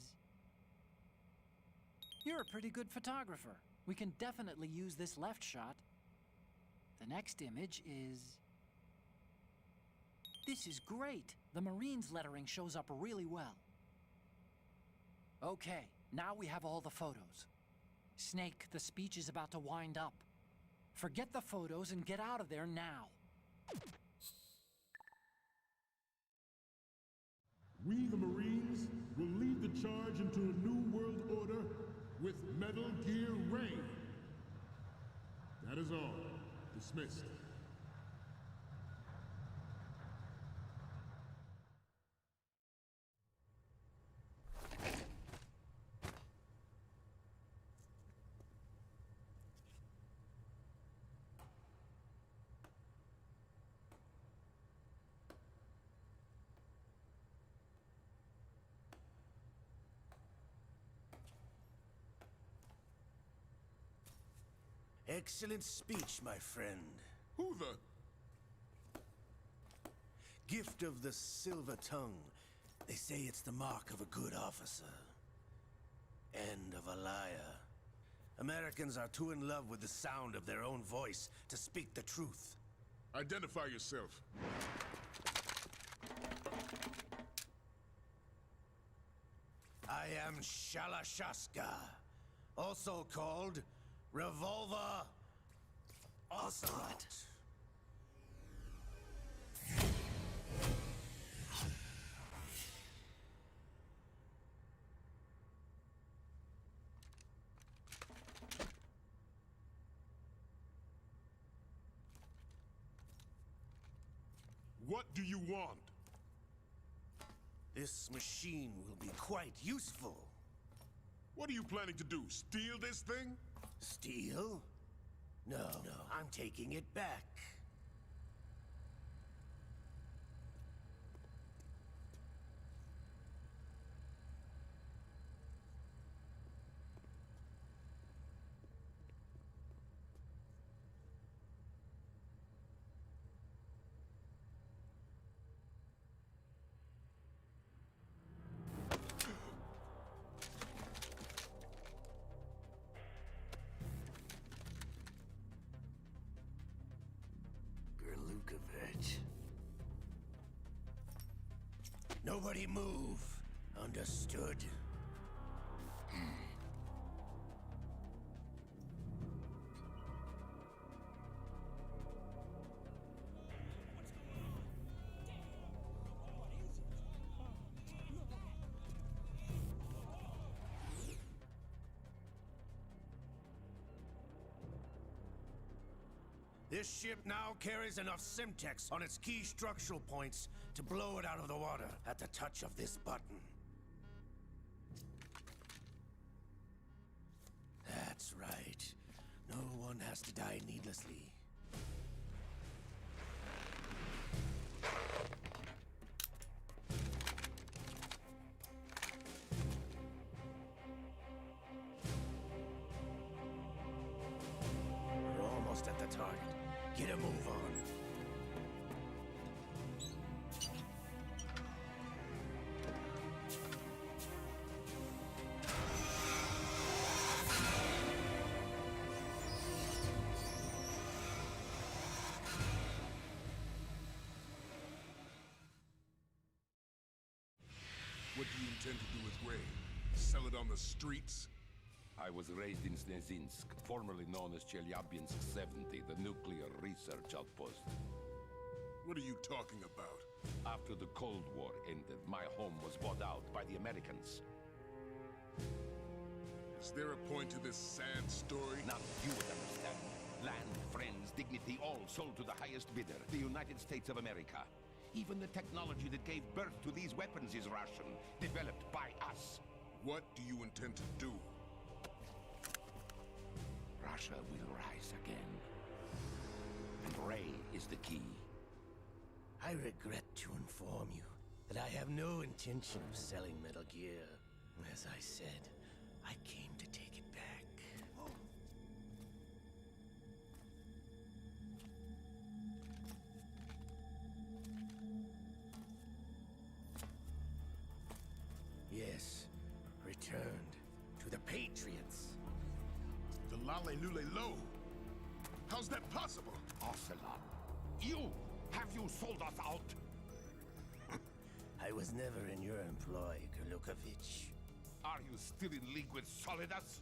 You're a pretty good photographer. We can definitely use this left shot. The next image is... This is great. The Marines lettering shows up really well. Okay, now we have all the photos. Snake, the speech is about to wind up. Forget the photos and get out of there now. We, the Marines, will lead the charge into a new world order with Metal Gear Rain. That is all. Dismissed. Excellent speech, my friend. Who the... Gift of the silver tongue. They say it's the mark of a good officer. And of a liar. Americans are too in love with the sound of their own voice to speak the truth. Identify yourself. I am Shalashaska, also called Revolver Ocelot. What do you want? This machine will be quite useful. What are you planning to do? Steal this thing? Steal? No, I'm taking it back. Nobody move. Understood? This ship now carries enough Simtex on its key structural points to blow it out of the water at the touch of this button. That's right. No one has to die needlessly. We're almost at the target. Get a move on. What do you intend to do with Ray? Sell it on the streets? I was raised in Snezinsk, formerly known as Chelyabinsk 70, the nuclear research outpost. What are you talking about? After the Cold War ended, my home was bought out by the Americans. Is there a point to this sad story? Now you would understand. Land, friends, dignity, all sold to the highest bidder, the United States of America. Even the technology that gave birth to these weapons is Russian, developed by us. What do you intend to do? Russia will rise again. And Ray is the key. I regret to inform you that I have no intention of selling Metal Gear. As I said, I came to take it back. Yes, returned to the Patriots. The Lale Lule Lo? How's that possible? Ocelot, have you sold us out? I was never in your employ, Golukovich. Are you still in league with Solidus?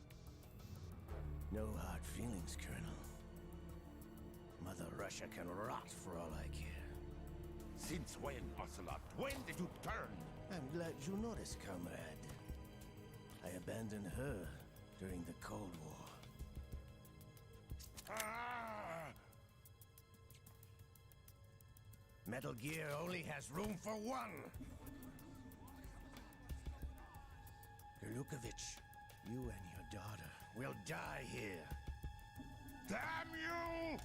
No hard feelings, Colonel. Mother Russia can rot for all I care. Since when, Ocelot? When did you turn? I'm glad you noticed, comrade. I abandoned her during the Cold War. Ah! Metal Gear only has room for one! Golukovich, you and your daughter will die here. Damn you!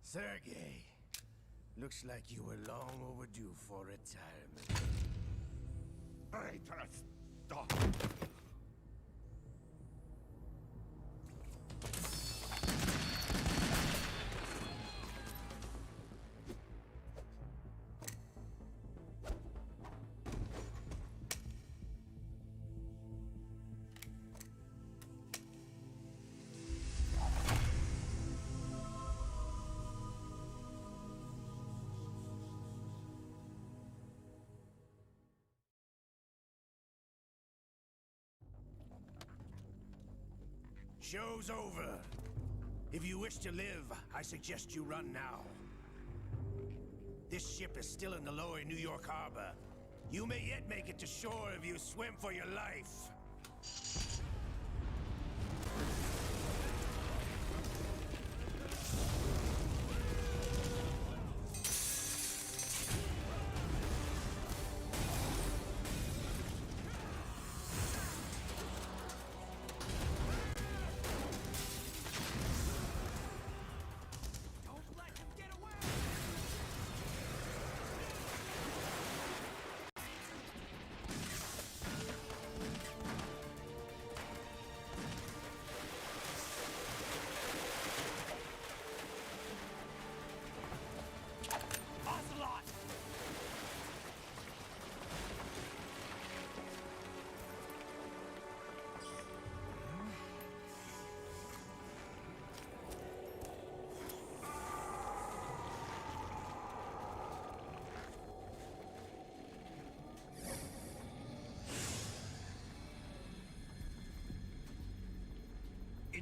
Sergei, looks like you were long overdue for retirement. Traitorous dog! Show's over. If you wish to live, I suggest you run now. This ship is still in the lower New York harbor. You may yet make it to shore if you swim for your life.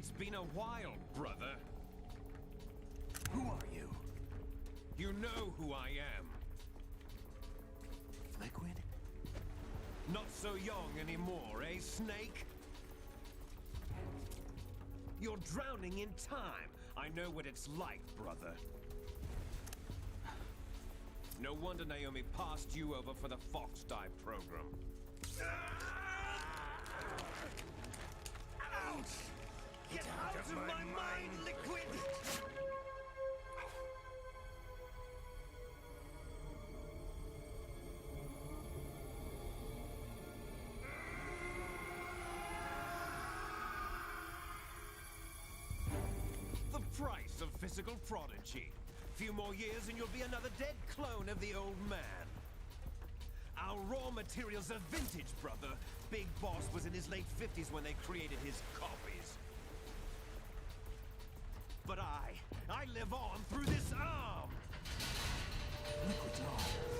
It's been a while, brother. Who are you? You know who I am. Liquid? Not so young anymore, eh, Snake? You're drowning in time. I know what it's like, brother. No wonder Naomi passed you over for the Fox Dive program. Ouch! Get out of my mind, Liquid! The price of physical prodigy. Few more years and you'll be another dead clone of the old man. Our raw materials are vintage, brother. Big Boss was in his late 50s when they created his copies. But I live on through this arm! Liquid's arm.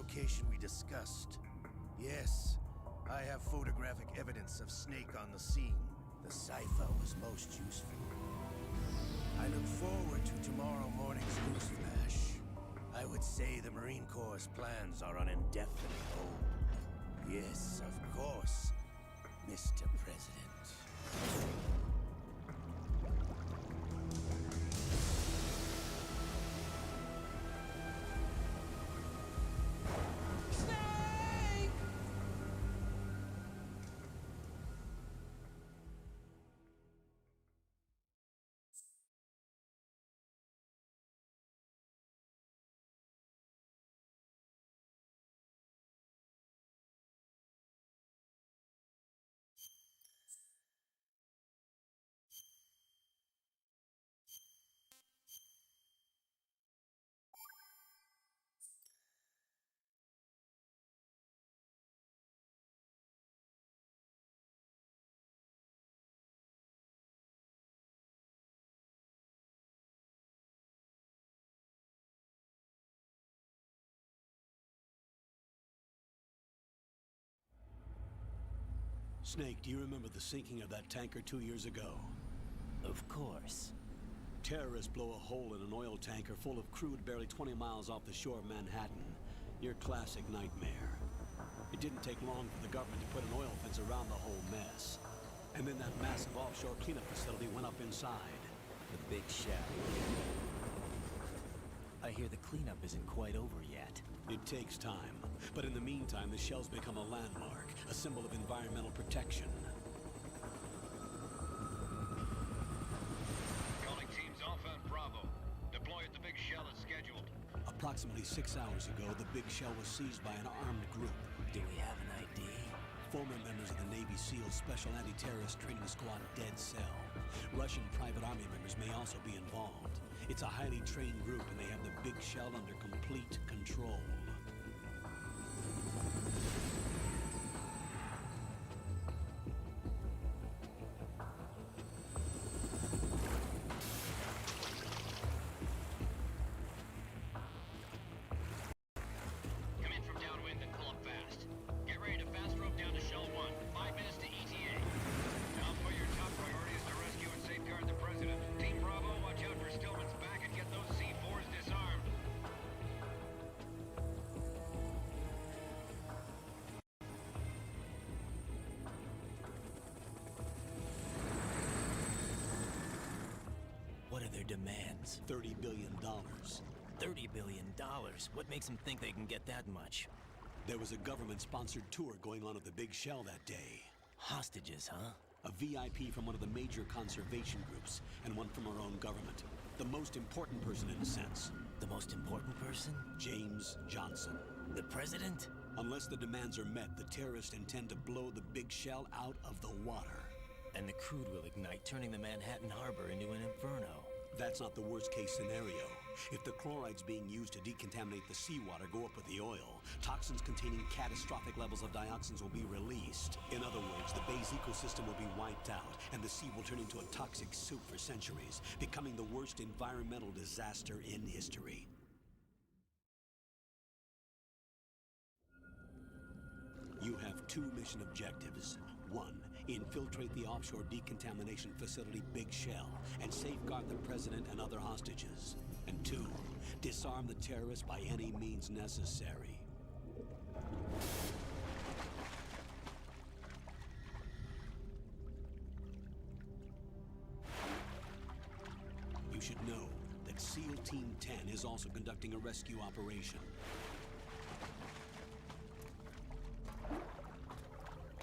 location we discussed. Yes, I have photographic evidence of Snake on the scene. The cipher was most useful. I look forward to tomorrow morning's newsflash. I would say the Marine Corps' plans are on indefinite hold. Yes, of course, Mr. President. Snake, do you remember the sinking of that tanker 2 years ago? Of course. Terrorists blow a hole in an oil tanker full of crude barely 20 miles off the shore of Manhattan. Your classic nightmare. It didn't take long for the government to put an oil fence around the whole mess. And then that massive offshore cleanup facility went up inside. The big shell. I hear the cleanup isn't quite over yet. It takes time, but in the meantime, the shell's become a landmark, a symbol of environmental protection. Calling teams Alpha and Bravo. Deploy at the Big Shell as scheduled. Approximately 6 hours ago, the Big Shell was seized by an armed group. Do we have an ID? Former members of the Navy SEALs Special Anti-Terrorist Training Squad Dead Cell. Russian private army members may also be involved. It's a highly trained group, and they have the Big Shell under complete control. Come in from downwind and pull up fast. Get ready to fast rope down to Shell 1. 5 minutes to ETA. Now put your top priority is to rescue and safeguard the President. Team Bravo, watch out for Stillman's back and get those C4s disarmed. What are their demands? $30 billion. $30 billion? What makes them think they can get that much? There was a government-sponsored tour going on at the Big Shell that day. Hostages, huh? A VIP from one of the major conservation groups, and one from our own government. The most important person in a sense. The most important person? James Johnson. The President? Unless the demands are met, the terrorists intend to blow the Big Shell out of the water. And the crude will ignite, turning the Manhattan Harbor into an inferno. That's not the worst-case scenario. If the chlorides being used to decontaminate the seawater go up with the oil, toxins containing catastrophic levels of dioxins will be released. In other words, the bay's ecosystem will be wiped out, and the sea will turn into a toxic soup for centuries, becoming the worst environmental disaster in history. You have 2 mission objectives. 1, infiltrate the offshore decontamination facility Big Shell and safeguard the President and other hostages. And 2, disarm the terrorists by any means necessary. You should know that SEAL Team 10 is also conducting a rescue operation.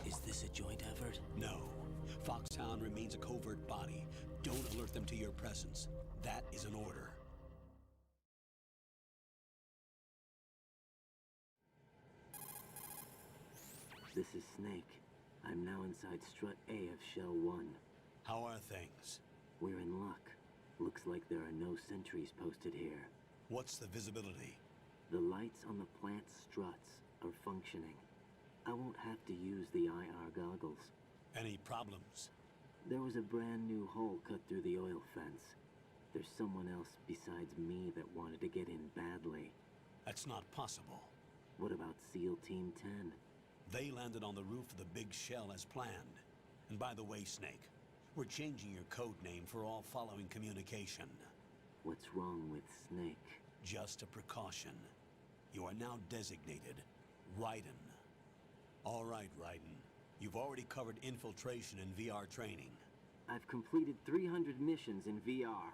Is this a joint effort? No. Foxhound remains a covert body. Don't alert them to your presence. That is an order. This is Snake. I'm now inside Strut A of Shell 1. How are things? We're in luck. Looks like there are no sentries posted here. What's the visibility? The lights on the plant's struts are functioning. I won't have to use the IR goggles. Any problems? There was a brand new hole cut through the oil fence. There's someone else besides me that wanted to get in badly. That's not possible. What about SEAL Team 10? They landed on the roof of the big shell as planned. And by the way, Snake, we're changing your code name for all following communication. What's wrong with Snake? Just a precaution. You are now designated Raiden. All right, Raiden. You've already covered infiltration and VR training. I've completed 300 missions in VR.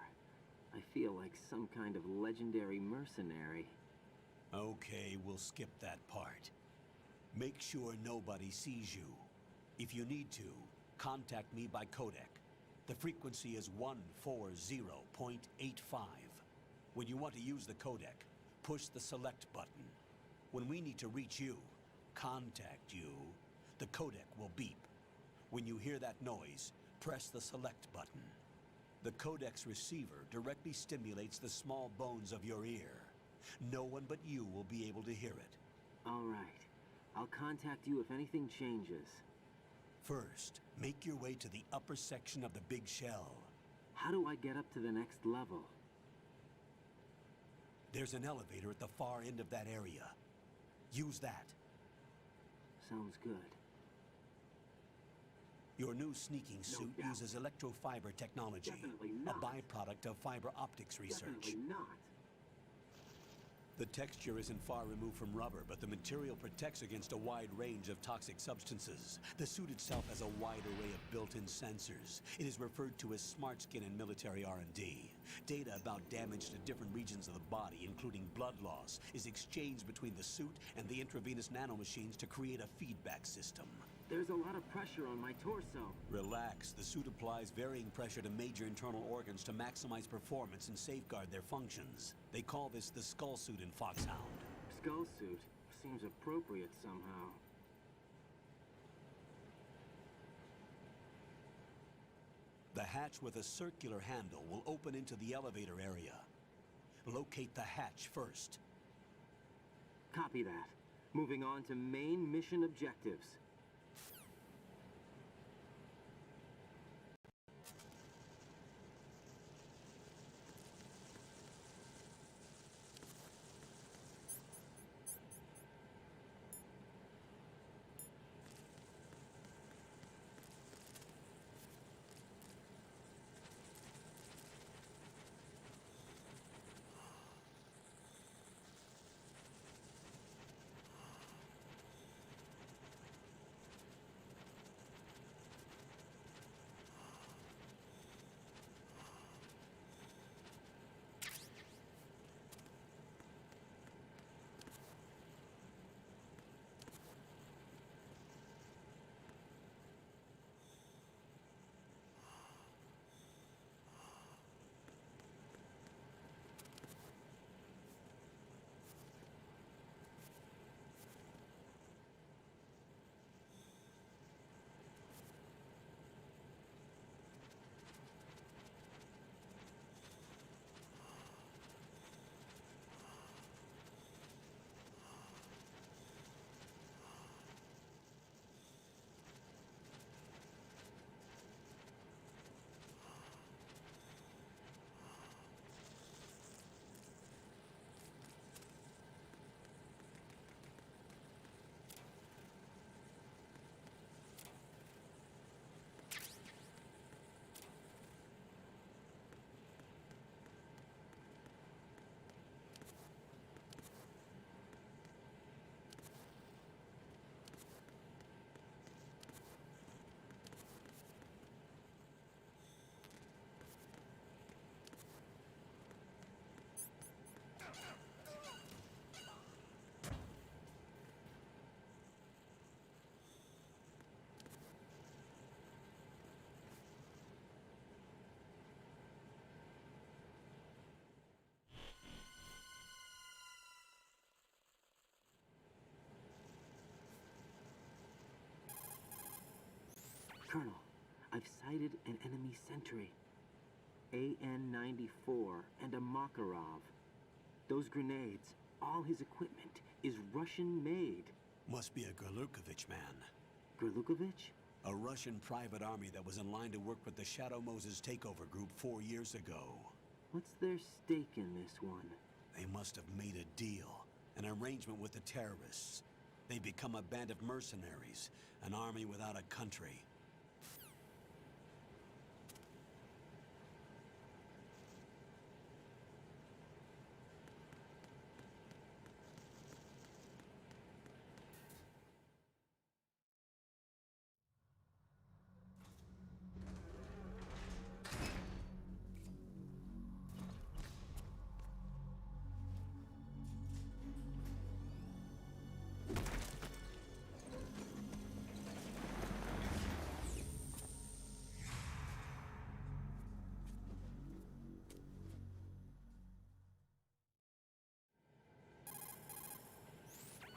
I feel like some kind of legendary mercenary. Okay, we'll skip that part. Make sure nobody sees you. If you need to, contact me by codec. The frequency is 140.85. When you want to use the codec, push the select button. When we need to reach you, contact you, the codec will beep. When you hear that noise, press the select button. The codec's receiver directly stimulates the small bones of your ear. No one but you will be able to hear it. All right. I'll contact you if anything changes. First, make your way to the upper section of the big shell. How do I get up to the next level? There's an elevator at the far end of that area. Use that. Sounds good. Your new sneaking suit uses electrofiber technology, a byproduct of fiber optics research. Definitely not. The texture isn't far removed from rubber, but the material protects against a wide range of toxic substances. The suit itself has a wide array of built-in sensors. It is referred to as smart skin in military R&D. Data about damage to different regions of the body, including blood loss, is exchanged between the suit and the intravenous nanomachines to create a feedback system. There's a lot of pressure on my torso. Relax. The suit applies varying pressure to major internal organs to maximize performance and safeguard their functions. They call this the skull suit in Foxhound. Skull suit seems appropriate somehow. The hatch with a circular handle will open into the elevator area. Locate the hatch first. Copy that. Moving on to main mission objectives. Colonel, I've sighted an enemy sentry. AN-94 and a Makarov. Those grenades, all his equipment, is Russian-made. Must be a Gerlukovich man. Gerlukovich? A Russian private army that was in line to work with the Shadow Moses takeover group 4 years ago. What's their stake in this one? They must have made a deal. An arrangement with the terrorists. They become a band of mercenaries, an army without a country.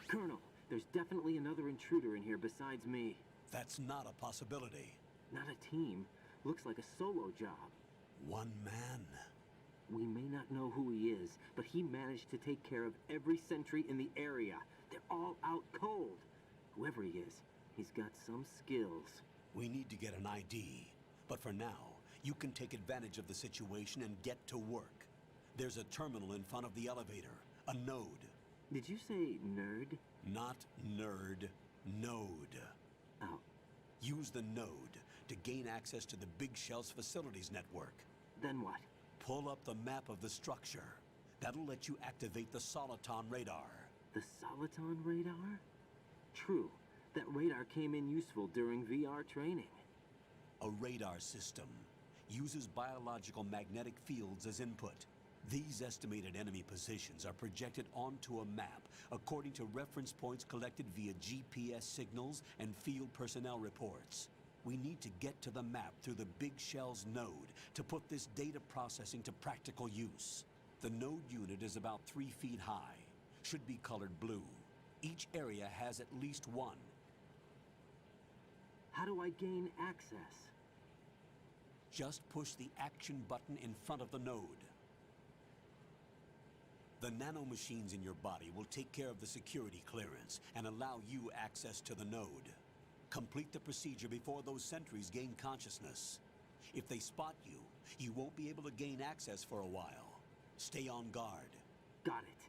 Colonel, there's definitely another intruder in here besides me. That's not a possibility. Not a team. Looks like a solo job. One man. We may not know who he is, but he managed to take care of every sentry in the area. They're all out cold. Whoever he is, he's got some skills. We need to get an ID. But for now, you can take advantage of the situation and get to work. There's a terminal in front of the elevator. A node. Did you say nerd? Not nerd. Node. Oh. Use the node to gain access to the Big Shell's facilities network. Then what? Pull up the map of the structure. That'll let you activate the Soliton radar. The Soliton radar? True. That radar came in useful during VR training. A radar system uses biological magnetic fields as input. These estimated enemy positions are projected onto a map according to reference points collected via GPS signals and field personnel reports. We need to get to the map through the Big Shell's node to put this data processing to practical use. The node unit is about 3 feet high, should be colored blue. Each area has at least one. How do I gain access? Just push the action button in front of the node. The nanomachines in your body will take care of the security clearance and allow you access to the node. Complete the procedure before those sentries gain consciousness. If they spot you, you won't be able to gain access for a while. Stay on guard. Got it.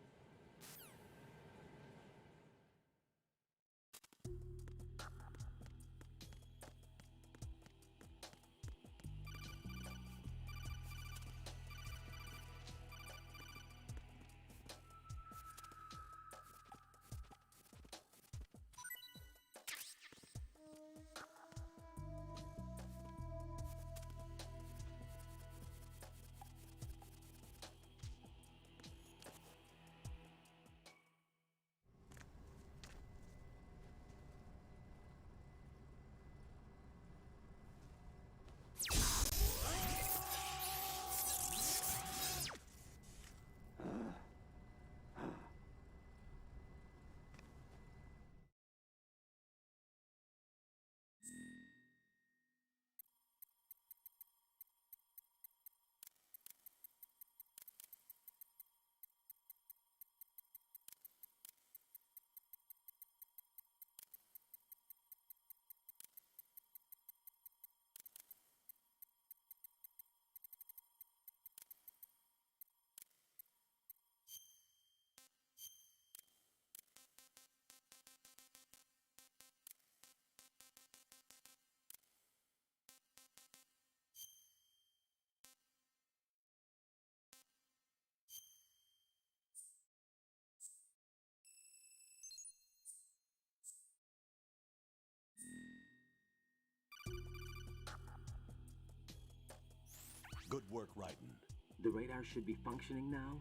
Good work, Raiden. The radar should be functioning now?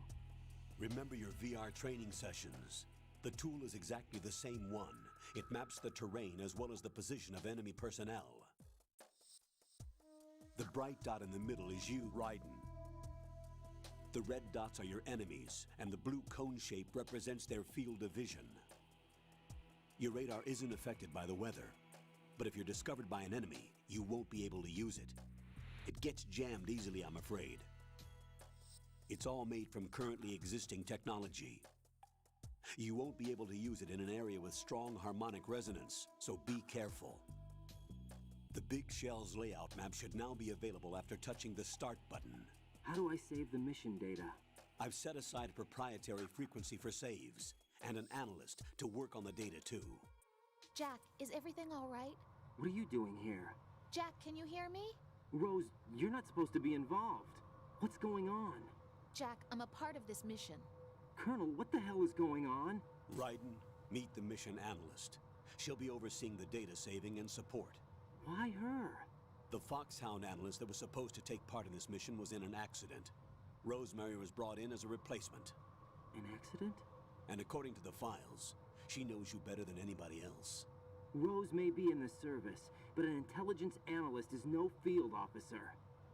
Remember your VR training sessions. The tool is exactly the same one. It maps the terrain as well as the position of enemy personnel. The bright dot in the middle is you, Raiden. The red dots are your enemies, and the blue cone shape represents their field of vision. Your radar isn't affected by the weather, but if you're discovered by an enemy, you won't be able to use it. It gets jammed easily, I'm afraid. It's all made from currently existing technology. You won't be able to use it in an area with strong harmonic resonance, so be careful. The Big Shell's layout map should now be available after touching the Start button. How do I save the mission data? I've set aside a proprietary frequency for saves, and an analyst to work on the data too. Jack, is everything all right? What are you doing here? Jack, can you hear me? Rose, you're not supposed to be involved. What's going on? Jack, I'm a part of this mission. Colonel, what the hell is going on? Raiden, meet the mission analyst. She'll be overseeing the data saving and support. Why her? The Foxhound analyst that was supposed to take part in this mission was in an accident. Rosemary was brought in as a replacement. An accident? And according to the files, she knows you better than anybody else. Rose may be in the service, but an intelligence analyst is no field officer.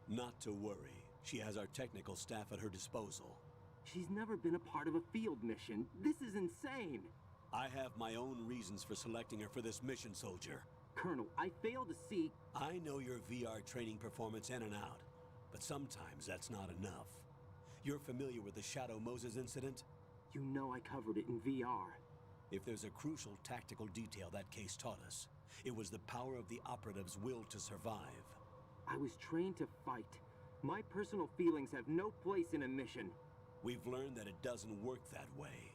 Not to worry. She has our technical staff at her disposal. She's never been a part of a field mission. This is insane. I have my own reasons for selecting her for this mission, soldier. Colonel, I fail to see... I know your VR training performance in and out, but sometimes that's not enough. You're familiar with the Shadow Moses incident? You know I covered it in VR. If there's a crucial tactical detail that case taught us, it was the power of the operative's will to survive. I was trained to fight. My personal feelings have no place in a mission. We've learned that it doesn't work that way.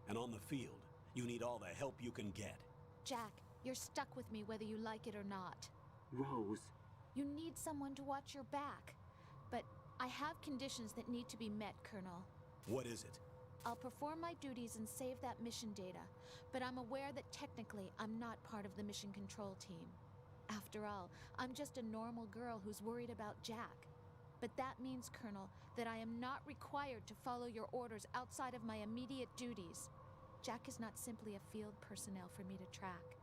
And on the field, you need all the help you can get. Jack, you're stuck with me whether you like it or not. Rose. You need someone to watch your back. But I have conditions that need to be met, Colonel. What is it? I'll perform my duties and save that mission data, but I'm aware that technically I'm not part of the mission control team. After all, I'm just a normal girl who's worried about Jack. But that means, Colonel, that I am not required to follow your orders outside of my immediate duties. Jack is not simply a field personnel for me to track.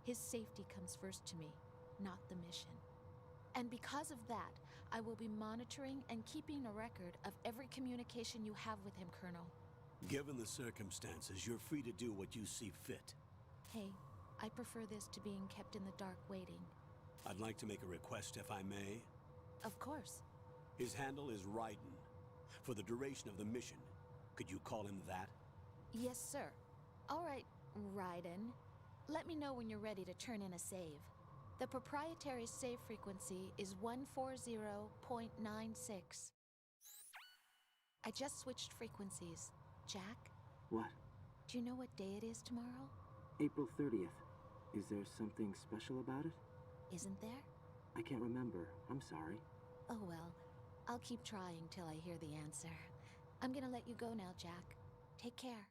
His safety comes first to me, not the mission. And because of that, I will be monitoring and keeping a record of every communication you have with him, Colonel. Given the circumstances, you're free to do what you see fit. Hey, I prefer this to being kept in the dark waiting. I'd like to make a request, if I may. Of course. His handle is Raiden. For the duration of the mission, could you call him that? Yes, sir. All right, Raiden. Let me know when you're ready to turn in a save. The proprietary save frequency is 140.96. I just switched frequencies. Jack? What? Do you know what day it is tomorrow? April 30th. Is there something special about it? Isn't there? I can't remember. I'm sorry. Oh well. I'll keep trying till I hear the answer. I'm gonna let you go now, Jack. Take care.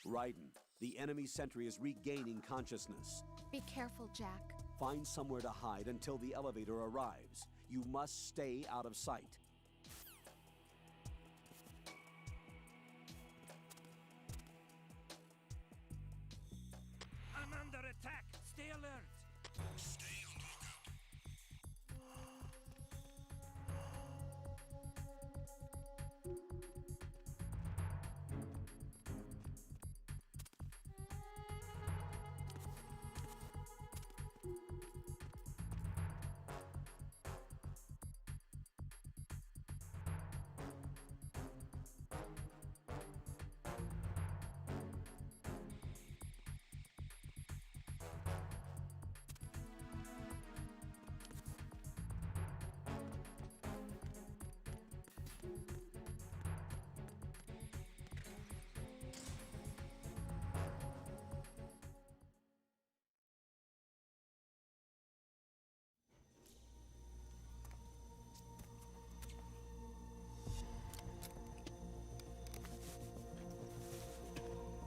Raiden, the enemy sentry is regaining consciousness. Be careful, Jack. Find somewhere to hide until the elevator arrives. You must stay out of sight. I'm under attack. Stay alert. Stay on the lookout.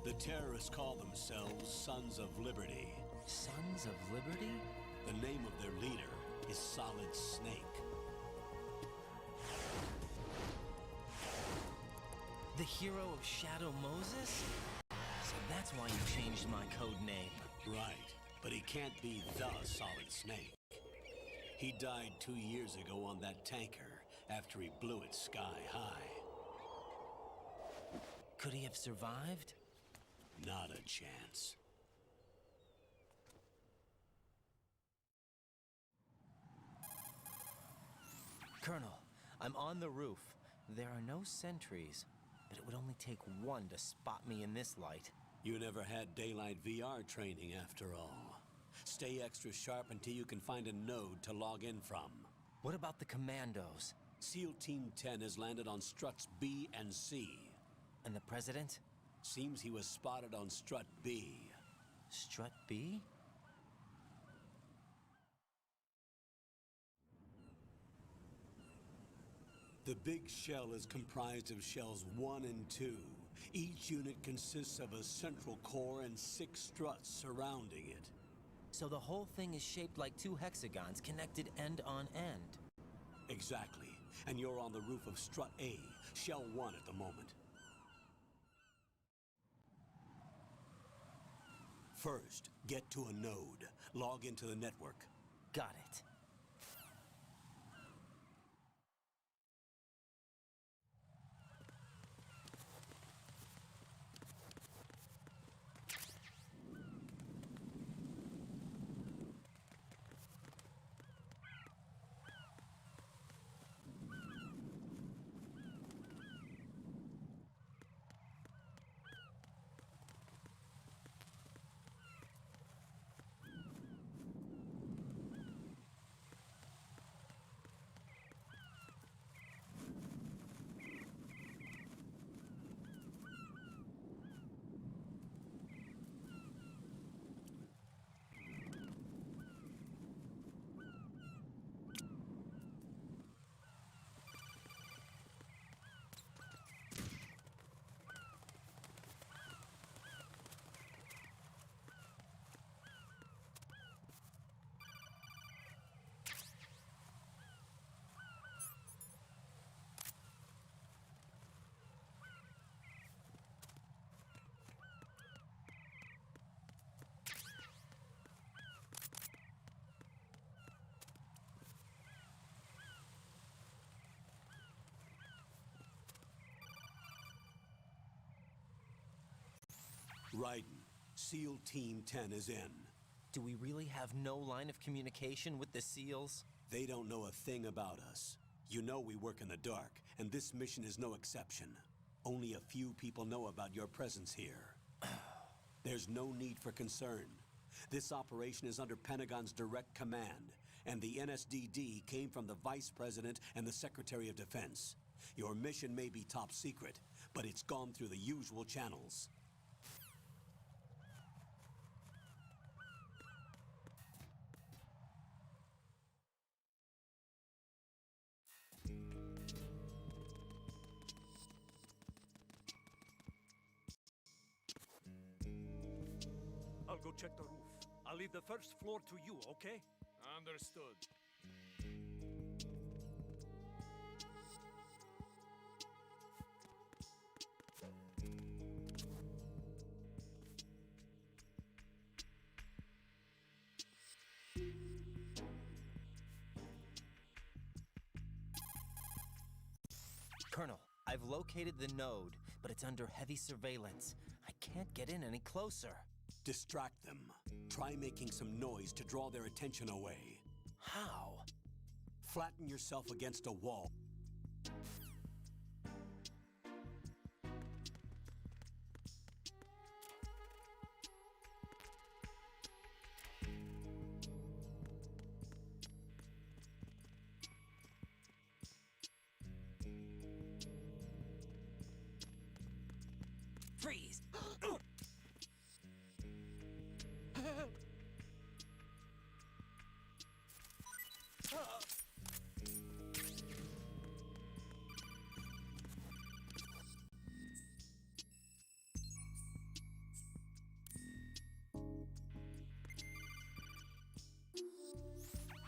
The terrorists call themselves Sons of Liberty. Sons of Liberty? The name of their leader is Solid Snake. The hero of Shadow Moses? So that's why you changed my code name. Right, but he can't be the Solid Snake. He died 2 years ago on that tanker after he blew it sky high. Could he have survived? Not a chance. Colonel, I'm on the roof. There are no sentries. but it would only take one to spot me in this light. You never had daylight VR training after all. Stay extra sharp until you can find a node to log in from. What about the commandos? SEAL Team 10 has landed on struts B and C. And the president? Seems he was spotted on strut B. Strut B? The big shell is comprised of shells 1 and 2. Each unit consists of a central core and 6 struts surrounding it. So the whole thing is shaped like 2 hexagons connected end on end. Exactly. And you're on the roof of strut A, shell 1 at the moment. First, get to a node. Log into the network. Got it. Raiden, SEAL Team 10 is in. Do we really have no line of communication with the SEALs? They don't know a thing about us. You know we work in the dark, and this mission is no exception. Only a few people know about your presence here. There's no need for concern. This operation is under Pentagon's direct command, and the NSDD came from the Vice President and the Secretary of Defense. Your mission may be top secret, but it's gone through the usual channels. I'll go check the roof. I'll leave the first floor to you, okay? Understood. Colonel, I've located the node, but it's under heavy surveillance. I can't get in any closer. Distract them. Try making some noise to draw their attention away. How? Flatten yourself against a wall. Freeze!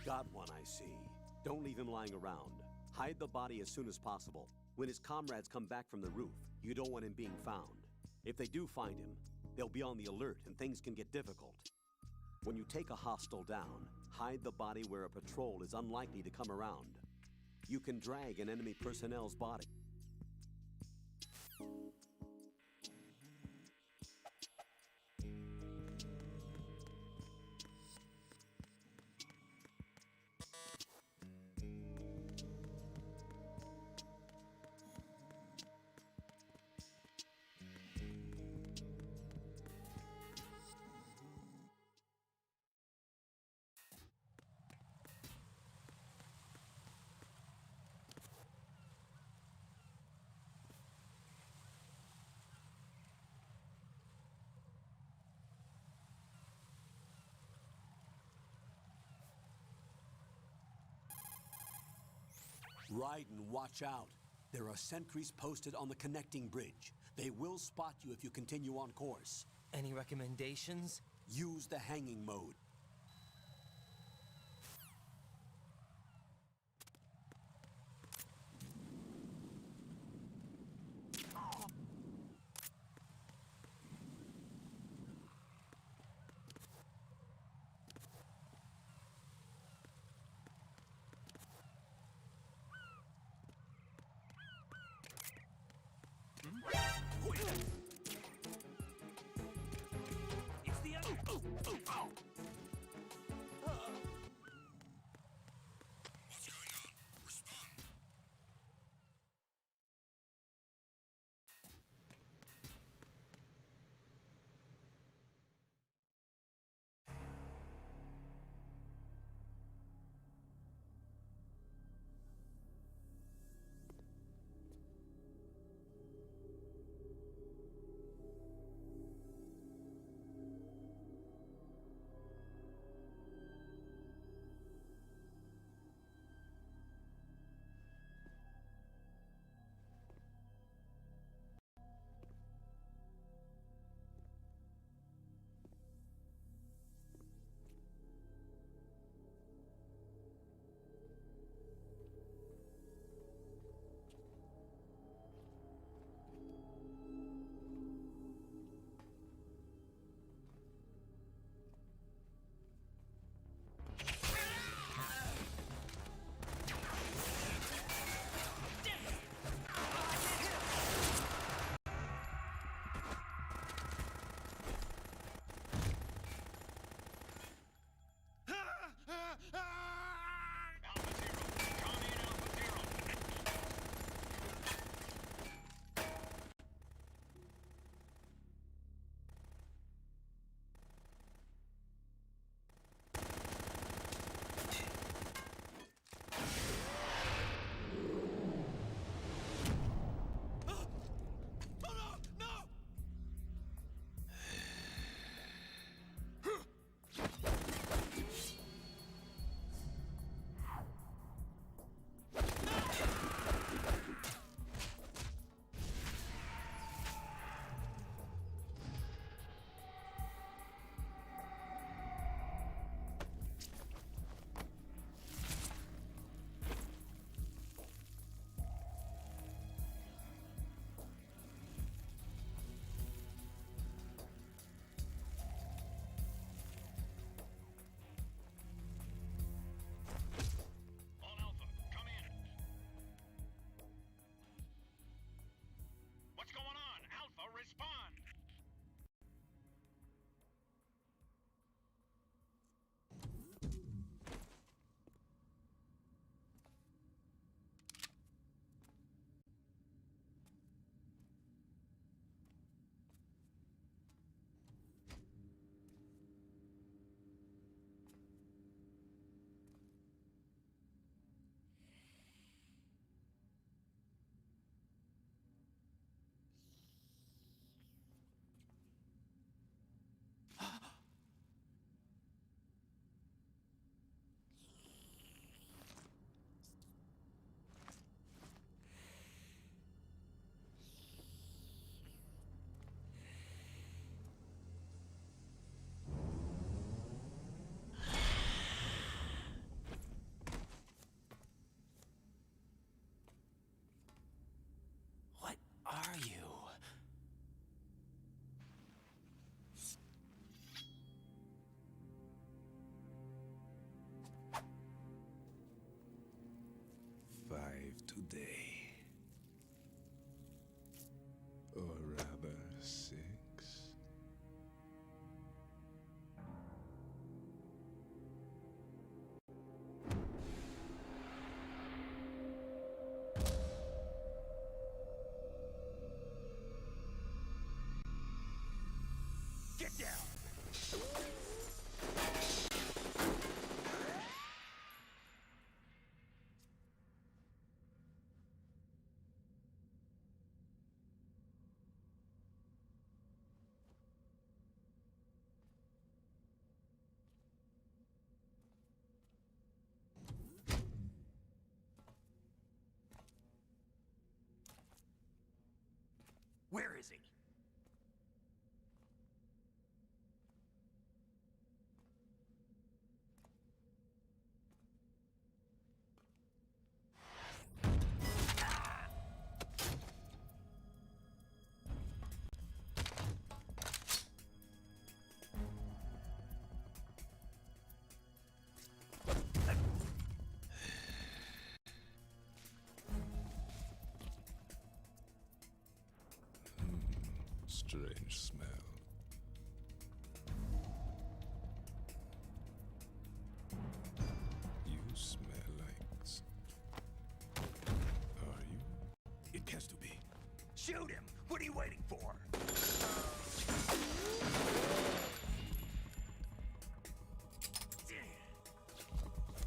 Got one, I see. Don't leave him lying around. Hide the body as soon as possible. When his comrades come back from the roof, you don't want him being found. If they do find him, they'll be on the alert and things can get difficult. When you take a hostile down, hide the body where a patrol is unlikely to come around. You can drag an enemy personnel's body. Raiden, watch out. There are sentries posted on the connecting bridge. They will spot you if you continue on course. Any recommendations? Use the hanging mode. It's the end. Today. Or rather, 6. Get down! is he? Strange smell. You smell like... Are you? It has to be. Shoot him! What are you waiting for?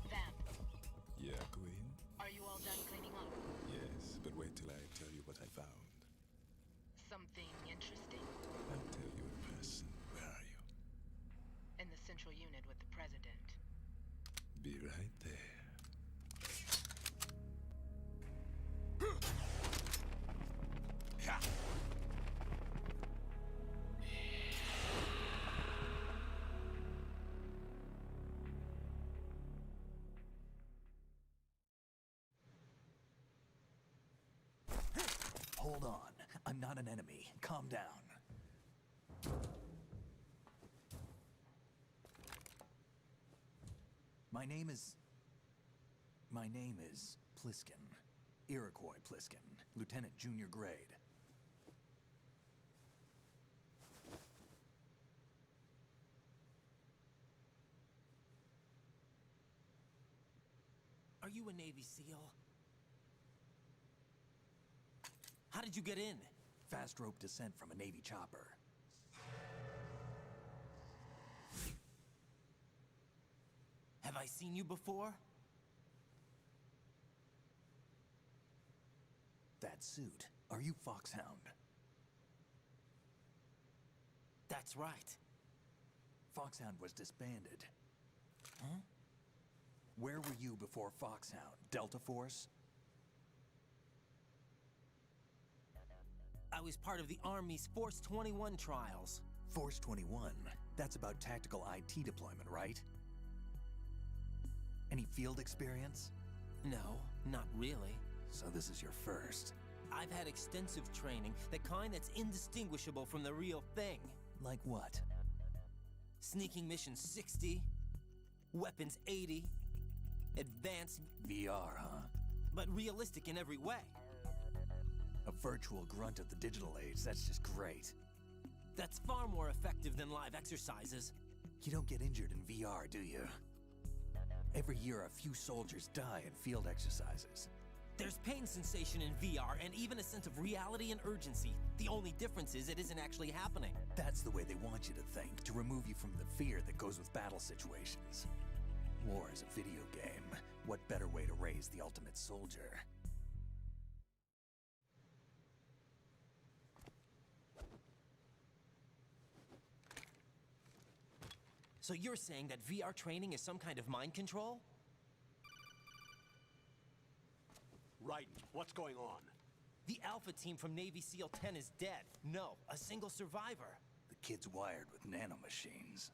Vamp, Yeah, Queen? are you all done cleaning up? Yes, but wait till I tell you what I found. Something interesting? I'll tell you in person. Where are you? In the central unit with the president. Be right there. Hold on. I'm not an enemy. Calm down. My name is Pliskin. Iroquois Pliskin. Lieutenant Junior Grade. Are you a Navy SEAL? How did you get in? Fast rope descent from a Navy chopper. Have I seen you before? That suit. Are you Foxhound? That's right. Foxhound was disbanded. Huh? Where were you before Foxhound? Delta Force? I was part of the Army's Force 21 trials. Force 21? That's about tactical IT deployment, right? Any field experience? No, not really. So this is your first. I've had extensive training, the kind that's indistinguishable from the real thing. Like what? Sneaking mission 60, weapons 80, advanced... VR, huh? But realistic in every way. A virtual grunt of the digital age, that's just great. That's far more effective than live exercises. You don't get injured in VR, do you? Every year, a few soldiers die in field exercises. There's pain sensation in VR and even a sense of reality and urgency. The only difference is it isn't actually happening. That's the way they want you to think, to remove you from the fear that goes with battle situations. War is a video game. What better way to raise the ultimate soldier? So you're saying that VR training is some kind of mind control? Raiden, what's going on? The Alpha team from Navy SEAL 10 is dead. No, a single survivor. The kid's wired with nanomachines.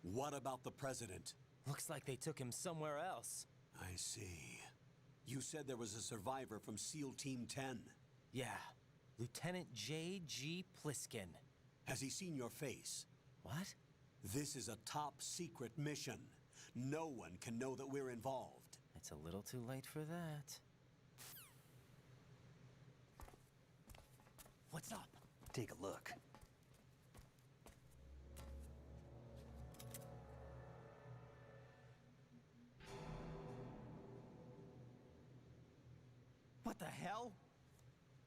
What about the president? Looks like they took him somewhere else. I see. You said there was a survivor from SEAL Team 10. Yeah, Lieutenant J.G. Pliskin. Has he seen your face? What? This is a top secret mission. No one can know that we're involved. It's a little too late for that. What's up? Take a look. What the hell?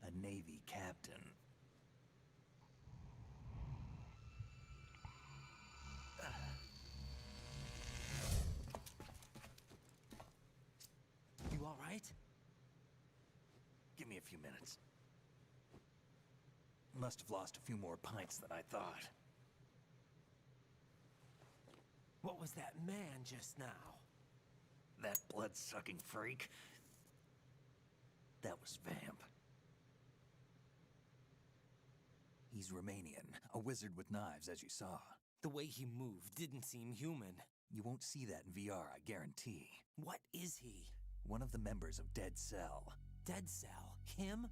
A Navy captain. You all right? Give me a few minutes. Must have lost a few more pints than I thought. What was that man just now? That blood-sucking freak? That was Vamp. He's Romanian, a wizard with knives, as you saw. The way he moved didn't seem human. You won't see that in VR, I guarantee. What is he? One of the members of Dead Cell. Dead Cell? Him?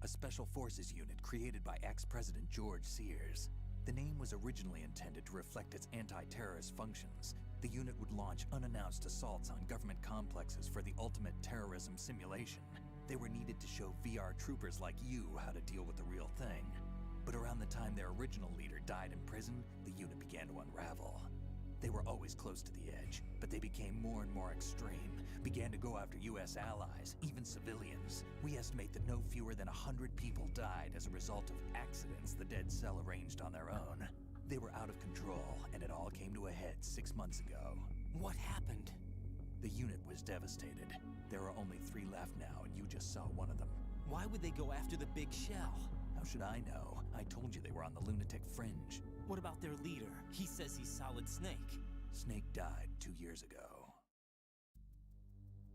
A special forces unit created by ex-President George Sears. The name was originally intended to reflect its anti-terrorist functions. The unit would launch unannounced assaults on government complexes for the ultimate terrorism simulation. They were needed to show VR troopers like you how to deal with the real thing. But around the time their original leader died in prison, the unit began to unravel. They were always close to the edge, but they became more and more extreme, began to go after US allies, even civilians. We estimate that no fewer than 100 people died as a result of accidents the Dead Cell arranged on their own. They were out of control, and it all came to a head 6 months ago. What happened? The unit was devastated. There are only 3 left now, and you just saw one of them. Why would they go after the big shell? How should I know? I told you they were on the lunatic fringe. What about their leader? He says he's Solid Snake. Snake died 2 years ago.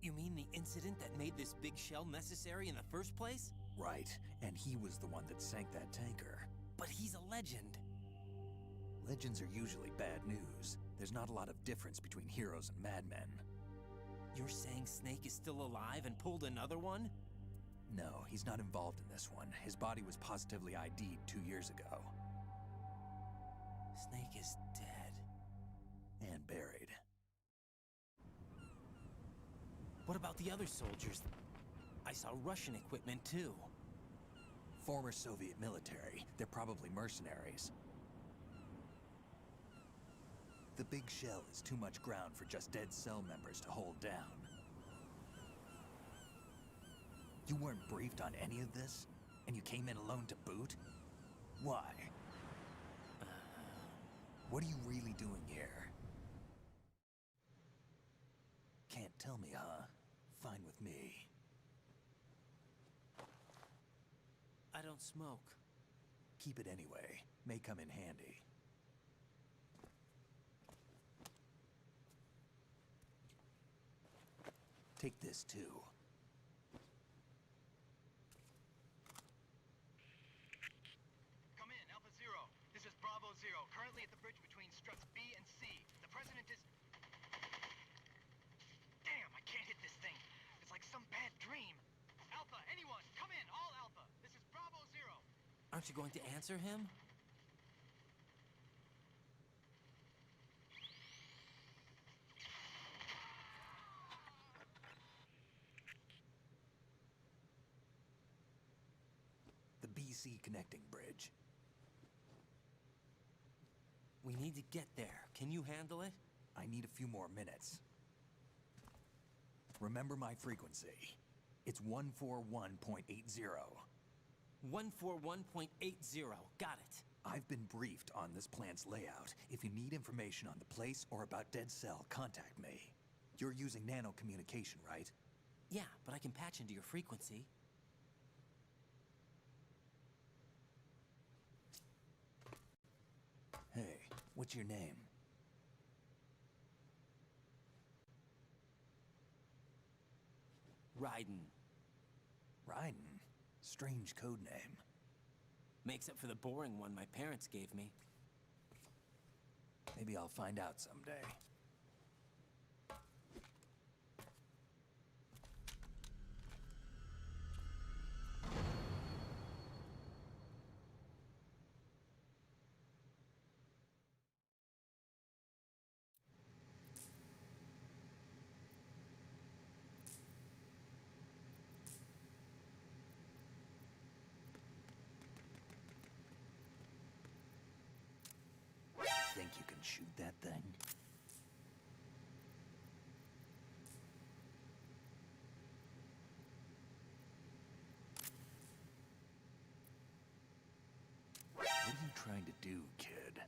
You mean the incident that made this big shell necessary in the first place? Right, and he was the one that sank that tanker. But he's a legend. Legends are usually bad news. There's not a lot of difference between heroes and madmen. You're saying Snake is still alive and pulled another one? No, he's not involved in this one. His body was positively ID'd 2 years ago. Snake is dead. And buried. What about the other soldiers? I saw Russian equipment too. Former Soviet military. They're probably mercenaries. The big shell is too much ground for just Dead Cell members to hold down. You weren't briefed on any of this? And you came in alone to boot? Why? What are you really doing here? Can't tell me, huh? Fine with me. I don't smoke. Keep it anyway. May come in handy. Take this too. Come in, Alpha Zero. This is Bravo Zero, currently at the bridge between struts B and C. The President is... Damn, I can't hit this thing. It's like some bad dream. Alpha, anyone, come in, all Alpha. This is Bravo Zero. Aren't you going to answer him? The BC connecting bridge. We need to get there. Can you handle it? I need a few more minutes. Remember my frequency. It's 141.80. 141.80. Got it. I've been briefed on this plant's layout. If you need information on the place or about Dead Cell, contact me. You're using nano communication, right? Yeah, but I can patch into your frequency. Hey, what's your name? Raiden. Raiden? Strange code name. Makes up for the boring one my parents gave me. Maybe I'll find out someday. Think you can shoot that thing? What are you trying to do, kid?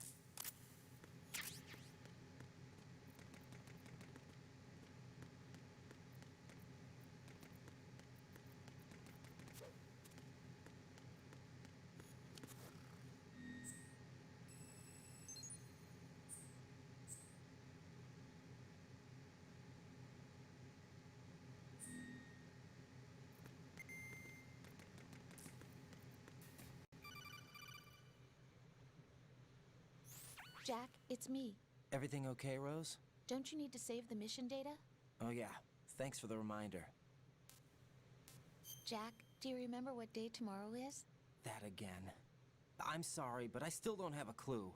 Jack, it's me. Everything okay, Rose? Don't you need to save the mission data? Oh yeah, thanks for the reminder. Jack, do you remember what day tomorrow is? That again. I'm sorry, but I still don't have a clue.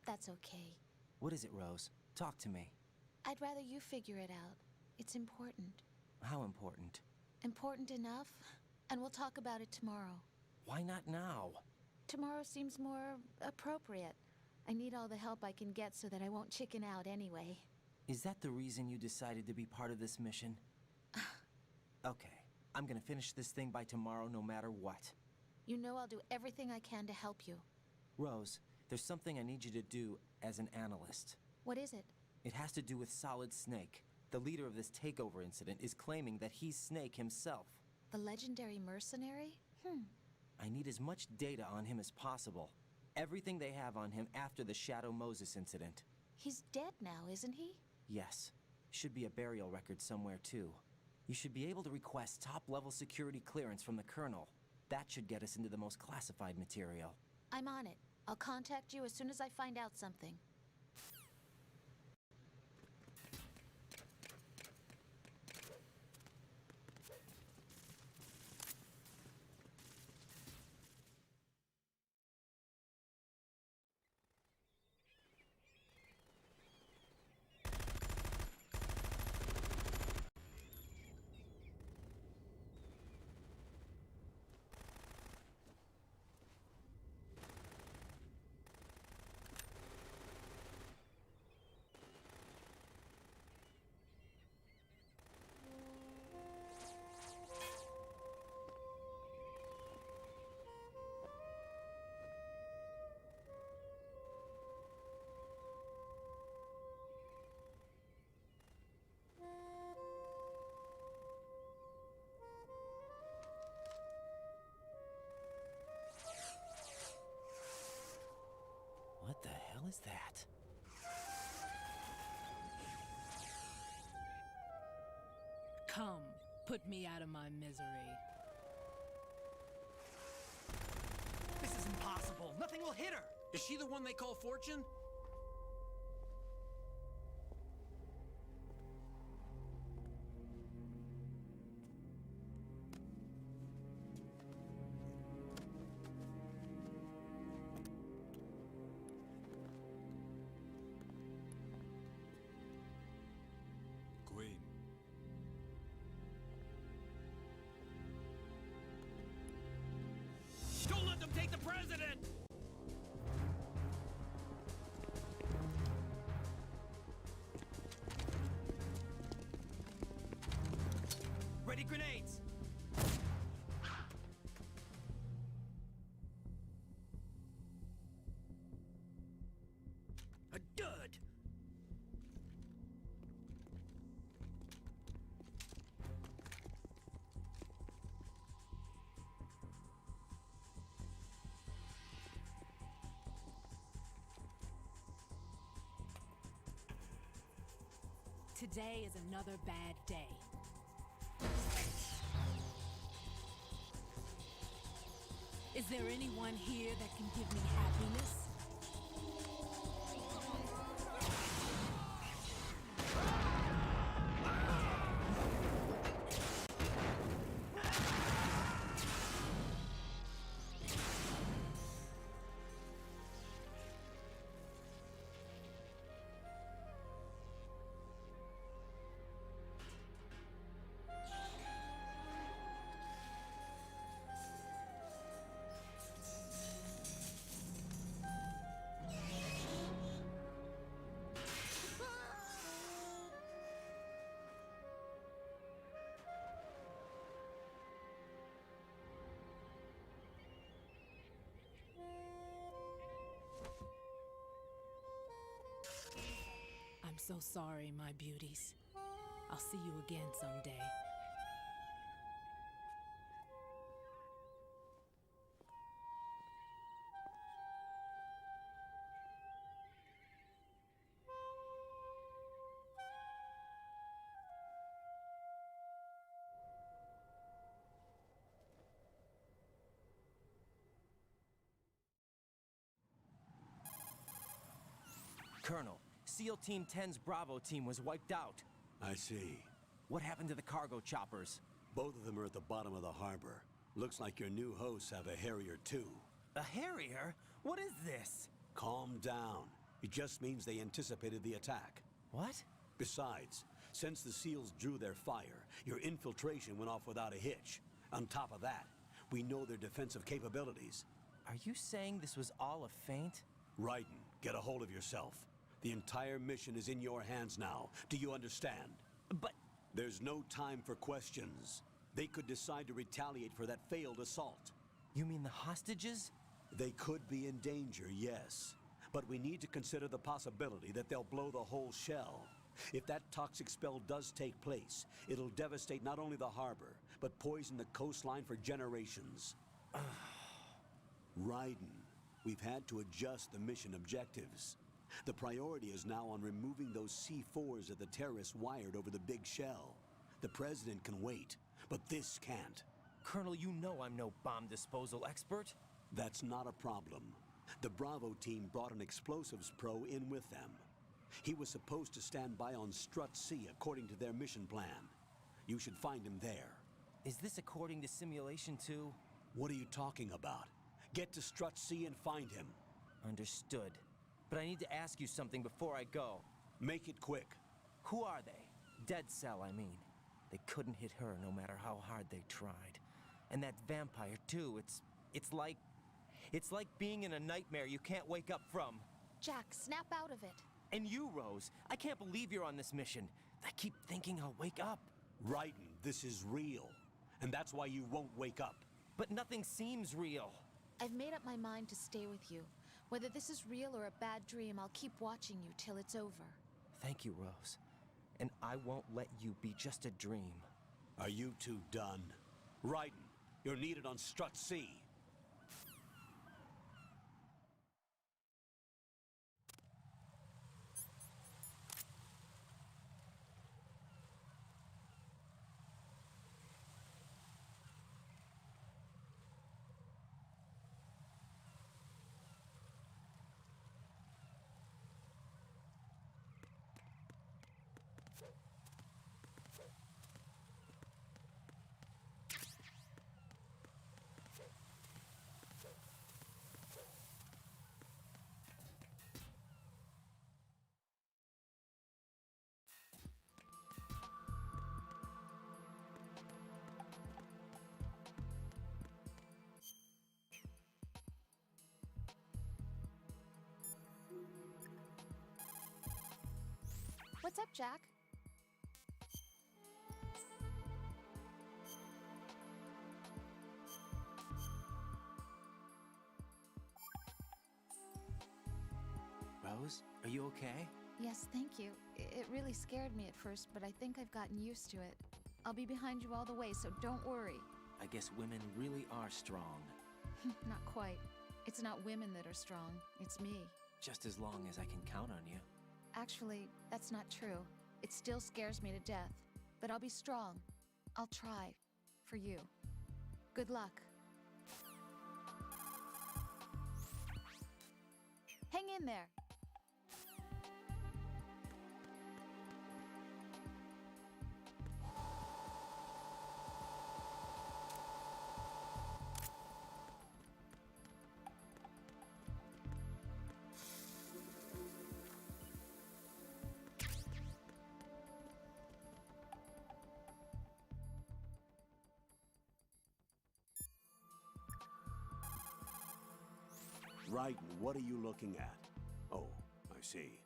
That's okay. What is it, Rose? Talk to me. I'd rather you figure it out. It's important. How important? Important enough, and we'll talk about it tomorrow. Why not now? Tomorrow seems more appropriate. I need all the help I can get so that I won't chicken out anyway. Is that the reason you decided to be part of this mission? Okay, I'm gonna finish this thing by tomorrow no matter what. You know I'll do everything I can to help you. Rose, there's something I need you to do as an analyst. What is it? It has to do with Solid Snake. The leader of this takeover incident is claiming that he's Snake himself. The legendary mercenary? I need as much data on him as possible. Everything they have on him after the Shadow Moses incident. He's dead now, isn't he? Yes. Should be a burial record somewhere, too. You should be able to request top-level security clearance from the Colonel. That should get us into the most classified material. I'm on it. I'll contact you as soon as I find out something. What the hell is that? Come, put me out of my misery. This is impossible. Nothing will hit her. Is she the one they call Fortune? Queen. Don't let them take the president! Ready grenades! A dud! Today is another bad day. Is there anyone here that can give me happiness? I'm so sorry, my beauties. I'll see you again someday. Colonel, SEAL Team 10's Bravo team was wiped out. I see. What happened to the cargo choppers? Both of them are at the bottom of the harbor. Looks like your new hosts have a Harrier too. A Harrier? What is this? Calm down. It just means they anticipated the attack. What? Besides, since the SEALs drew their fire, your infiltration went off without a hitch. On top of that, we know their defensive capabilities. Are you saying this was all a feint? Raiden, get a hold of yourself. The entire mission is in your hands now. Do you understand? But... There's no time for questions. They could decide to retaliate for that failed assault. You mean the hostages? They could be in danger, yes. But we need to consider the possibility that they'll blow the whole shell. If that toxic spell does take place, it'll devastate not only the harbor, but poison the coastline for generations. Raiden, we've had to adjust the mission objectives. The priority is now on removing those C4s that the terrorists wired over the big shell. The President can wait, but this can't. Colonel, you know I'm no bomb disposal expert. That's not a problem. The Bravo team brought an explosives pro in with them. He was supposed to stand by on Strut C according to their mission plan. You should find him there. Is this according to Simulation 2? What are you talking about? Get to Strut C and find him. Understood. But I need to ask you something before I go. Make it quick. Who are they? Dead Cell, I mean. They couldn't hit her no matter how hard they tried. And that vampire, too, it's like being in a nightmare you can't wake up from. Jack, snap out of it. And you, Rose, I can't believe you're on this mission. I keep thinking I'll wake up. Raiden, this is real. And that's why you won't wake up. But nothing seems real. I've made up my mind to stay with you. Whether this is real or a bad dream, I'll keep watching you till it's over. Thank you, Rose. And I won't let you be just a dream. Are you two done? Raiden, you're needed on Strut C. What's up, Jack? Rose, are you okay? Yes, thank you. It really scared me at first, but I think I've gotten used to it. I'll be behind you all the way, so don't worry. I guess women really are strong. Not quite. It's not women that are strong, it's me. Just as long as I can count on you. Actually, that's not true. It still scares me to death. But I'll be strong. I'll try. For you. Good luck. Hang in there. Raiden, what are you looking at? Oh, I see.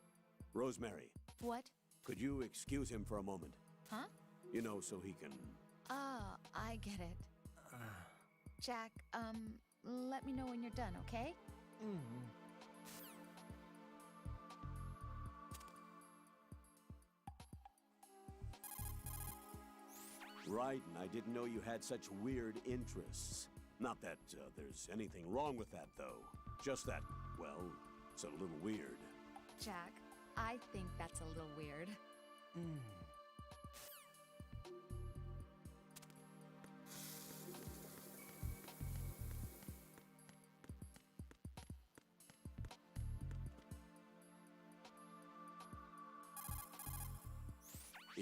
Rosemary. What? Could you excuse him for a moment? Huh? You know, so he can... Ah, I get it. Jack, let me know when you're done, okay? Raiden, I didn't know you had such weird interests. Not that there's anything wrong with that, though. Just that, well, it's a little weird. Jack, I think that's a little weird.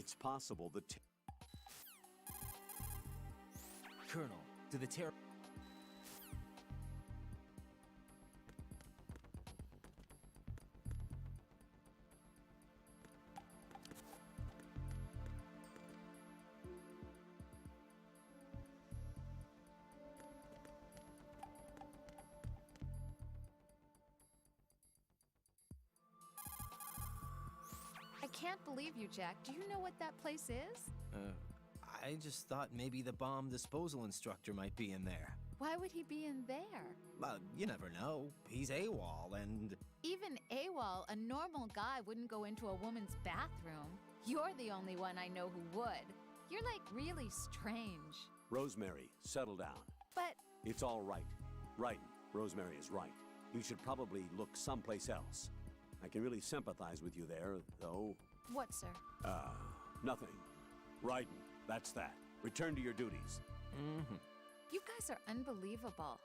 It's possible that... Colonel, do the terror... I can't believe you, Jack. Do you know what that place is? I just thought maybe the bomb disposal instructor might be in there. Why would he be in there? Well, you never know. He's AWOL and... Even AWOL, a normal guy wouldn't go into a woman's bathroom. You're the only one I know who would. You're like really strange. Rosemary, settle down. But... It's all right. Right. Rosemary is right. You should probably look someplace else. I can really sympathize with you there, though. What, sir? Nothing. Raiden, that's that. Return to your duties. Mm-hmm. You guys are unbelievable.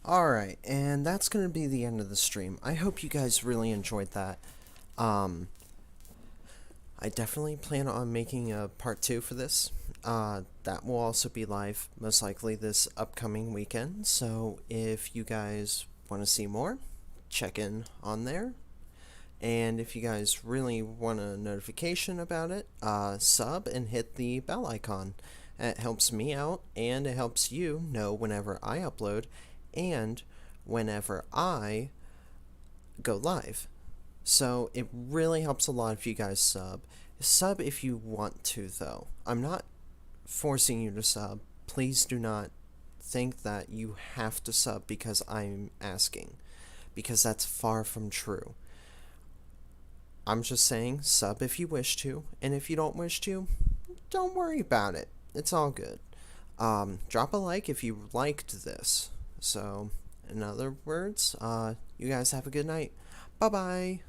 Alright, and that's going to be the end of the stream. I hope you guys really enjoyed that. I definitely plan on making a part 2 for this. That will also be live, most likely this upcoming weekend. So if you guys want to see more, check in on there. And if you guys really want a notification about it, sub and hit the bell icon. It helps me out, and it helps you know whenever I upload and whenever I go live. So it really helps a lot if you guys sub. Sub if you want to, though. I'm not forcing you to sub. Please do not think that you have to sub because I'm asking, because that's far from true. I'm just saying sub if you wish to, and if you don't wish to, don't worry about it. It's all good. Drop a like if you liked this. So, in other words, you guys have a good night. Bye-bye.